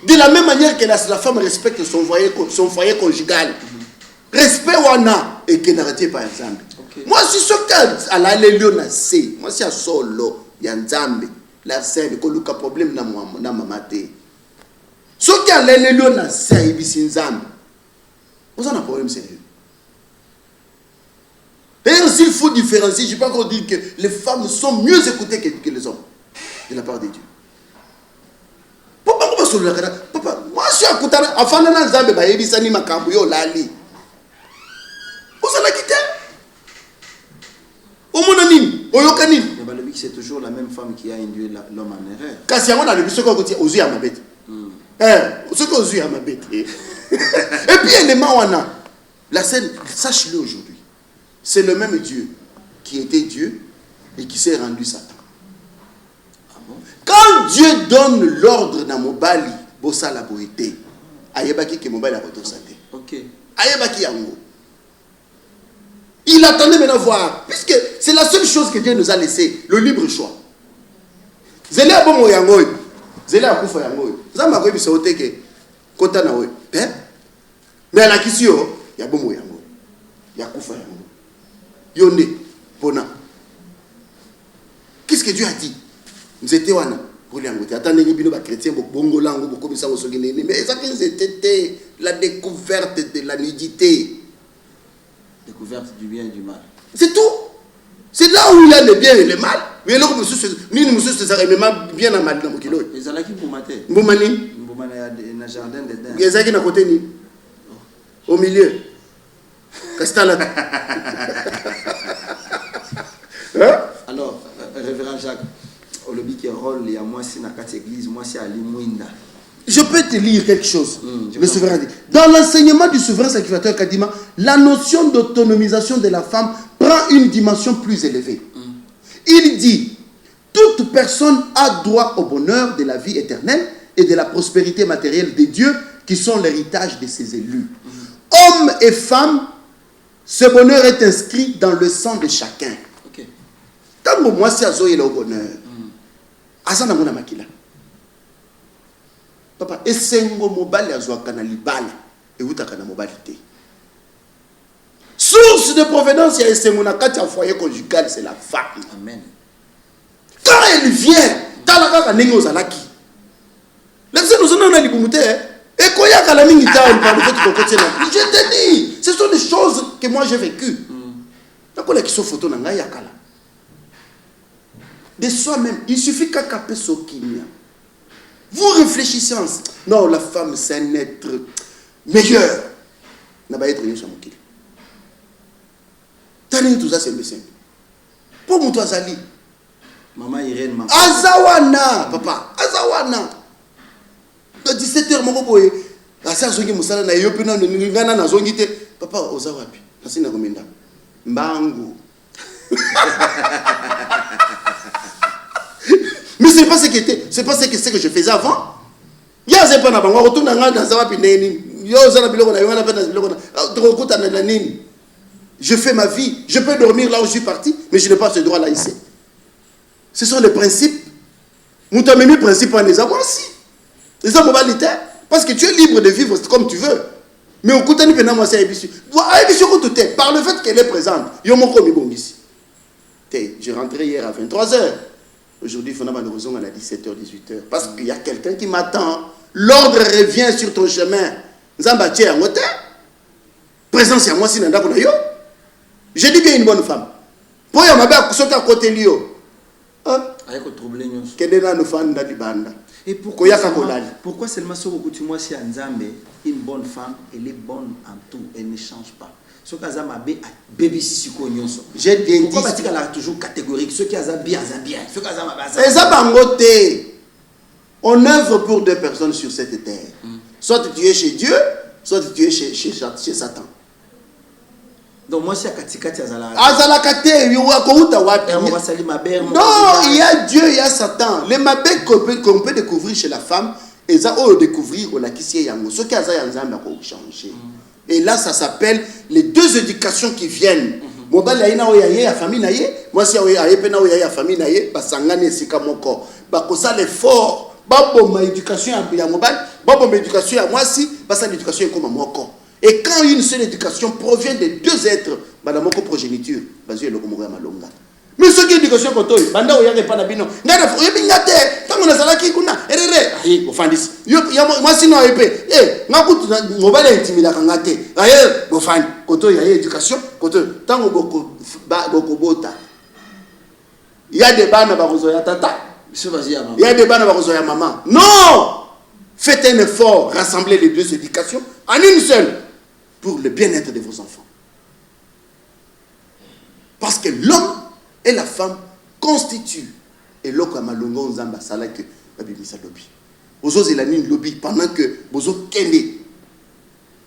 De la même manière que la femme respecte son foyer conjugal. Respect wana et que n'arrêtez pas ensemble. Moi si ce cas à la lélio na c'est moi si à solo ya nzambe la scène ko luka problème na mama te. Ce cas à la lélio na c'est ibisi nzambe. Vous en avez un problème sérieux. D'ailleurs, s'il faut différencier, je ne vais pas encore dire que les femmes sont mieux écoutées que les hommes, de la part de Dieu. Papa, moi je suis à côté, enfin, c'est toujours la même femme qui a induit l'homme en erreur. Et puis, la scène, sache-le aujourd'hui. C'est le même Dieu qui était Dieu et qui s'est rendu Satan. Ah bon? Quand Dieu donne l'ordre dans Mobali, Bossa la boité, Ayebaki que Mobali a retourné. Ok. Ayebaki yango. Il attendait maintenant voir, puisque c'est la seule chose que Dieu nous a laissé, le libre choix. Zélé a bon yangoy, Zélé a koufa yangoy. Zama koy bisote ke kota na we. Mais la question, il y a bon yangoy. Il y a koufa yangoy. Yonde, Bona. Qu'est-ce que Dieu a dit? Nous étions là. Attendez, nous sommes chrétiens, mais c'était la découverte de la nudité. Découverte du bien et du mal. C'est tout. C'est là où il y a le bien et le mal. Mais là, nous sommes bien en mal. Les alaki pour mater. Mboumani. Mboumani a un jardin dedans. Les alaki na côté ni. Au milieu. Castala. Alors, révérend Jacques, au lobby qui rôle, il y a moi si dans quatre églises, moi si à Limouinda. Je peux te lire quelque chose. Le souverain dit. Dans l'enseignement du souverain sacrificateur Kadima, la notion d'autonomisation de la femme prend une dimension plus élevée. Il dit, toute personne a droit au bonheur de la vie éternelle et de la prospérité matérielle des dieux qui sont l'héritage de ses élus. Hommes et femmes, ce bonheur est inscrit dans le sang de chacun. Tant que moi, si Azo est au bonheur, Azana Mona Makila. Papa, et c'est un mobile Azo Kanalibal et Utakana mobilité. Source de provenance, il y a un foyer conjugal, c'est la femme. Amen. Quand elle vient, dans la carte, elle est Zalaki. Nous avons dit, et quand il y a je te dis, ce sont des choses que moi j'ai vécues. De soi-même, il suffit qu'à caper ce qu'il y a. Vous réfléchissez ensemble. Non, la femme, c'est un être meilleur. N'a pas être une femme qui. T'as tout ça, c'est simple. Pour moi, toi, Zali. Maman Irène, maman. Azawana, papa. Azawana. De 17h, mon boy. Asa zongi musala na yopi na ngana na zongi te. Papa, ozawapi. Nasina komenda. Mbangu. Mais c'est pas ce que c'était. C'est pas ce que je faisais avant. Il y a aze pa na bango retourna nga dans ça pineni yo za na biloko na yo na pa na biloko na trokuta na nini. Je fais ma vie, je peux dormir là où je suis parti, mais je n'ai pas ce droit là ici. Ce sont les principes. Nous t'avons mis principe en les avoir aussi. Les hommes modalités, parce que tu es libre de vivre comme tu veux. Mais au coup de temps, moi c'est Aïbissu. Par le fait qu'elle est présente, yo mon komi bon ici. J'ai rentré hier à 23h. Aujourd'hui, il faut malheureusement à 17h, 18h. Parce qu'il y a quelqu'un qui m'attend. L'ordre revient sur ton chemin. Zambati à moté. Présence à moi si nanda kuna yo. Je dis bien une bonne femme. Pour y'a ma belle à côté lio. Avec troublé nous. Kedena nous fan da libanda. Et pourquoi seulement ce que moi si Nzambe une bonne femme, elle est bonne en tout, elle ne change pas. Ce qui a baby si j'ai bien dit. Pourquoi tu as toujours catégorique? Ce qui a bien, bien. Ce qui a bien. On œuvre pour deux personnes sur cette terre. Soit tu es chez Dieu, soit tu es chez Satan. Donc moi, si Katikati Azalakate, non, il y a Dieu, il y a Satan. Les mabé qu'on peut découvrir chez la femme, et ça, on découvrir au lakissier yango. Ce qui a changé. Et là, ça s'appelle les deux éducations qui viennent. Moi, si famille naye, moi si ya famille naye, basangane sika moko. Bakosa l'effort, babo ma éducation ya mobile, babo ma éducation ya moi si, basa l'éducation comme moko. Et quand une seule éducation provient des deux êtres, madame moko progéniture, basé le komoga malonga. Mais ce qui est éducation koto, banda oyage pa na bino. Ngana yebingate, tango na salaki kuna, erere, ofandis. Yo moi sino ayepe, ngakutu mobile intimida kangate. Aye, ofand, koto ya éducation, koto tango boko bota. Il y a des bana barozo ya tata. Il y a des bana barozo ya maman. Non! Faites un effort, rassemblez les deux éducations en une seule pour le bien-être de vos enfants. Parce que l'homme et la femme constituent et l'oko amalongo nzamba sala que babimisa lobby. Ozo zelani lobby pendant que bozo kende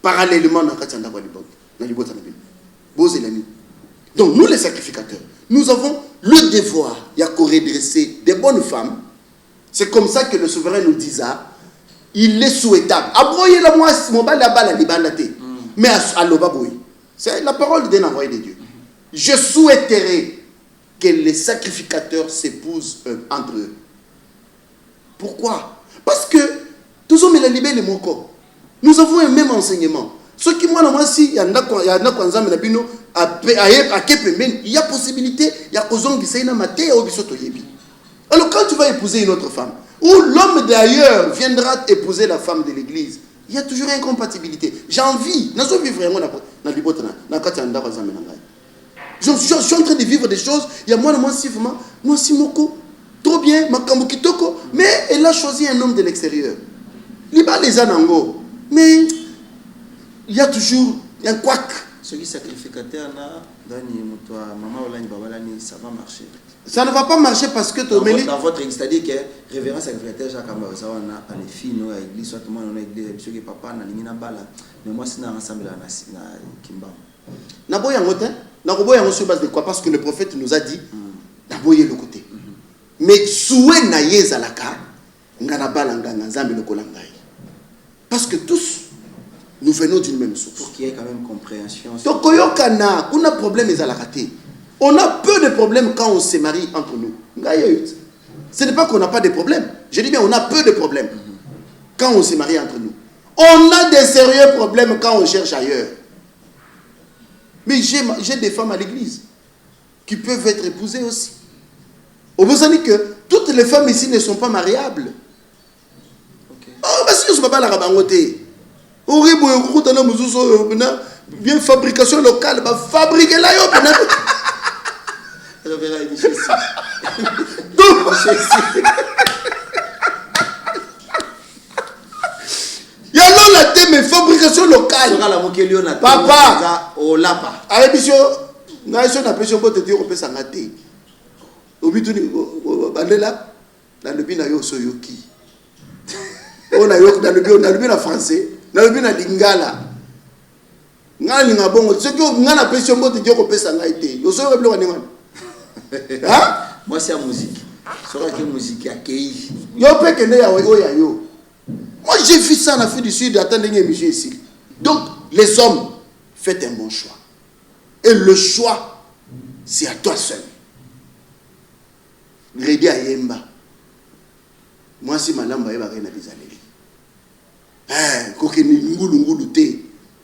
parallèlement na katanda kwa libot na libota na bino. Bozo zelani. Donc nous les sacrificateurs, nous avons le devoir de redresser des bonnes femmes. C'est comme ça que le souverain nous dit ça. Il est souhaitable. Abroyer la moi mon bal la balle libanaté. Mais à l'obaboui. C'est la parole d'un envoyé de Dieu. Je souhaiterais que les sacrificateurs s'épousent entre eux. Pourquoi? Parce que tous hommes la libéré mon corps. Nous avons un même enseignement. Ce qui moi si il y a il y a possibilité, il y a ozong qui na maté au bisoto yebi. Alors quand tu vas épouser une autre femme, ou l'homme d'ailleurs viendra épouser la femme de l'église, il y a toujours incompatibilité. J'ai envie, je suis en train de vivre des choses, il y a moi si moko, trop bien, makambo kitoko, mais elle a choisi un homme de l'extérieur. Liba les anango, mais il y a toujours un couac. Ce qui sacrificateur là, maman ça va marcher. Ça ne va pas marcher parce que dans votre église, c'est-à-dire que révérend sacrificateur Jacques Ambaza on a les filles nous à l'église soit tout le monde on a église ceux qui papa na lingina bala mais moi c'est dans ensemble na kimba. Na boya ngote, na boya ngo sur base de quoi? Parce que le prophète nous a dit na boya le côté. Mais souhait na yezalaka ngana bala nganga nzambe lokola ngai. Parce que tous nous venons d'une même source. Pour qu'il y ait quand même compréhension. Donc, on a problème les alakaté. On a peu de problèmes quand on se marie entre nous. Ce n'est pas qu'on n'a pas de problèmes. Je dis bien, on a peu de problèmes quand on se marie entre nous. On a des sérieux problèmes quand on cherche ailleurs. Mais j'ai des femmes à l'église qui peuvent être épousées aussi. On vous a dit que toutes les femmes ici ne sont pas mariables. Oh, mais si je ne peux pas la rabangoter. Bien fabrication locale, fabriquer là, il y a là la thème fabrication locale. Papa, au lapa. À l'émission, nous avons une pour te dire qu'on peut s'en gâter. Au but de là, dans le bin, il soyoki. On a dans le bin en français. Na lobina lingala ngani ngabongo ce que ngana pression bote dioko pesa ngaite yo so reblo ngani hein moi c'est la musique sera que musique akei yo peke ne ya yo Moi, j'ai vu ça en Afrique du Sud, attendez une émission ici. Donc, les hommes, faites un bon choix. Et le choix, c'est à toi seul. Redi à Yemba. Moi, si madame Baïba Rena Bizaleli.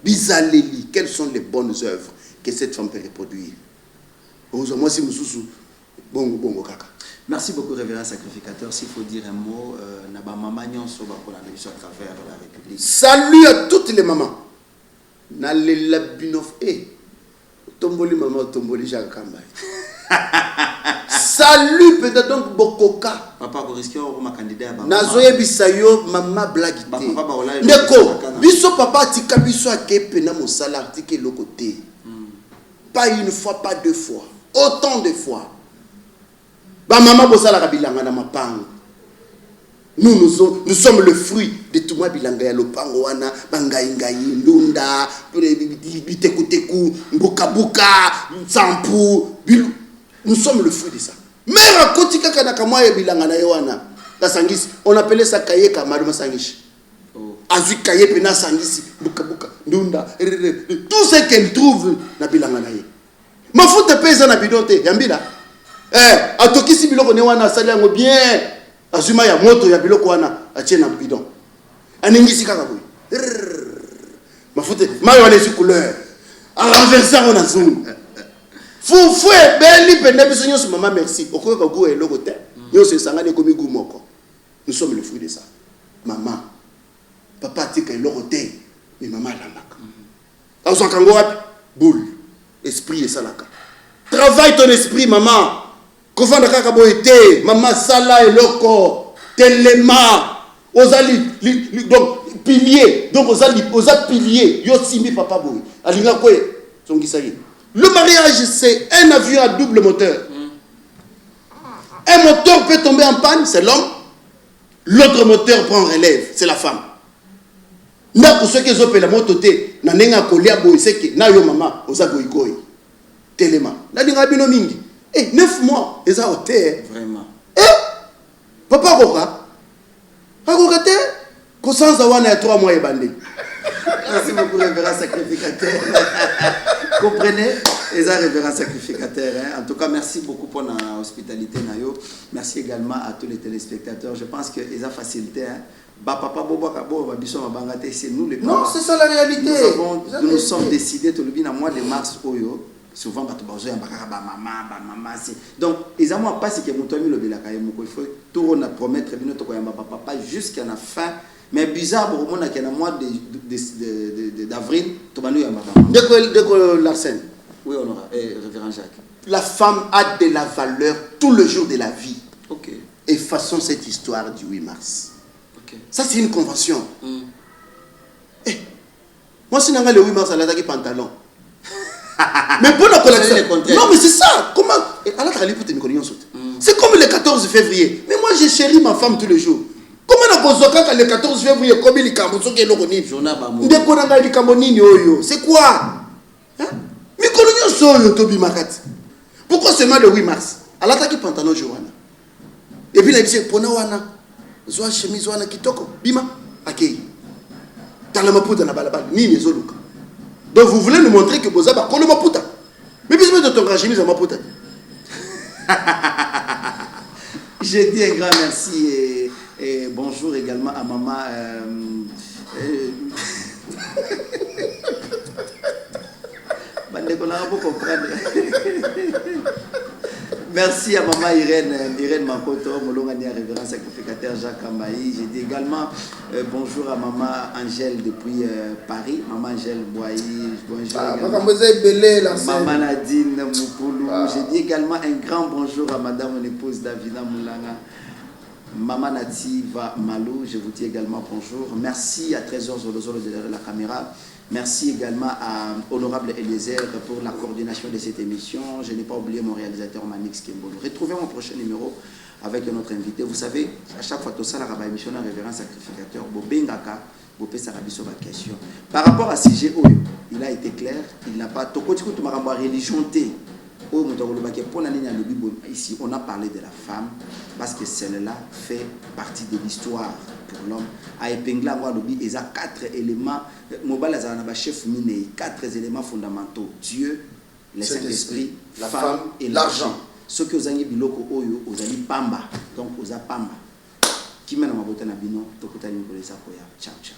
Bizaleli, quelles sont les bonnes œuvres que cette femme peut reproduire? Moi, si Moussou, bon, kaka. Merci beaucoup, révérend sacrificateur. S'il faut dire un mot, Naba Maman Nyonso pour la mission à travers la République. Salut à toutes les mamans. Nalela Binof. Tomboli maman, tomboli Jacques Kambay. Salut peut-être donc Bokoka. Papa, vous risquez de ma candidat. Nazoye bisayo mama blagité. Ndeko, biso papa tika biso akepe na mosala tike lokote. Pas une fois, pas deux fois. Autant de fois. Ba maman bosala kabilanga na mapango. Nous sommes le fruit de tout ma bilanga ya lopango wana bangai ndunda bitekuteku mbukabuka sampu bilu. Nous sommes le fruit de ça. Mais raconte kaka na kamwa ya bilanga na yowana. La sangisi, on appelait ça kaye kamaluma sangishi. Azui kaye pena sangisi bukabuka ndunda tout ce qu'elle trouve na bilanga na ye. Mafuta pesa na bidonte yambila. Atokisi biloko ne wana sali yango bien. Azuma ya moto ya biloko wana atie na bidon. Aningisi kaka boy. Mafuta mayo wana couleur. A renverser on azungu. Fou beli pende biso nyoso maman merci. Okoka go eloko te. Nyoso sangane komi gu moko. Nous sommes le fruit de ça. Maman. Papa tika eloko te. Mais maman lambaka. Azo kango wapi? Boule. Esprit et salaka. Travaille ton esprit maman. Kofanda kaka boyete, maman sala eloko, telema, ozali donc pilier, donc ozali pilier, yo simi papa boy. Alinga kwe songisa ye. Le mariage c'est un avion à double moteur. Un moteur peut tomber en panne, c'est l'homme. L'autre moteur prend relève, c'est la femme. Na pour ceux qui ont la mototé, na nenga kolia boy c'est que na yo maman oza goy telema. Na dinga bino mingi. 9 mois, ils ont été. Vraiment. Papa Koka. Akoka te. Kosanza wana ya 3 mois et bandé. Merci beaucoup, révérend sacrificateur. Comprenez, ils ont révérend sacrificateur. En tout cas, merci beaucoup pour la hospitalité. Merci également à tous les téléspectateurs. Je pense qu'ils ont facilité. Papa Bobo c'est nous les parents. Non, c'est ça la réalité. Nous nous sommes décidés, tout le mois de mars, souvent maman donc ils ont pas ce que mon ami le il faut tout on a promettre papa jusqu'à la fin mais bizarre au monde qu'il y a mois d'avril tout de Larsen. Oui on aura révérend Jacques. La femme a de la valeur tout le jour de la vie. OK. Et façon cette histoire du 8 mars. OK. Ça c'est une convention. Moi si n'anga le 8 mars elle a attaqué pantalon. Mais pour la collection. Non, mais c'est ça. Comment c'est comme le 14 février. Mais moi, j'ai chéri ma femme tous les jours. Comment on le 14 février comme il c'est quoi? Pourquoi seulement le 8 mars? Elle a attaqué pantalon Johanna. Et puis, il a dit, Ponawana, Zoa chemise, Zoana Kitoko, Bima, Akei. Dans la maputa na balabala, ni les oluka. Donc vous voulez nous montrer que vous avez un colombo puta. Mais puis de ton chemise à ma puta. Je dis un grand merci et bonjour également à maman. Merci à maman Irène Makoto, Molongani révérend sacrificateur Jacques Kambaï. Je dis également bonjour à maman Angèle depuis Paris, maman Angèle Boaï. Bonjour maman Nadine Moupoulou. Je dis également un grand bonjour à madame mon épouse Davina Moulanga. Maman Nativa Malou, je vous dis également bonjour. Merci à Trésor Zolozolo derrière la caméra. Merci également à Honorable Eliezer pour la coordination de cette émission. Je n'ai pas oublié mon réalisateur Manix Kembolo. Retrouvez mon prochain numéro avec notre invité. Vous savez, à chaque fois, tout ça, la émission de révérend sacrificateur, Bobengaka, Bopé Sarabiso, ma question. Par rapport à CGO, il a été clair, il n'a pas. Toko Tiko Tumaramba religion. Ici, on a parlé de la femme parce que celle-là fait partie de l'histoire pour l'homme. À Epengla, il y a 4 éléments. Chef Miné, 4 éléments fondamentaux. Dieu, le Saint-Esprit, la femme et l'argent. Ce que vous avez biloko oyo, vous avez pamba. Donc, vous avez pamba. Qui m'a dit que vous avez ciao, ciao.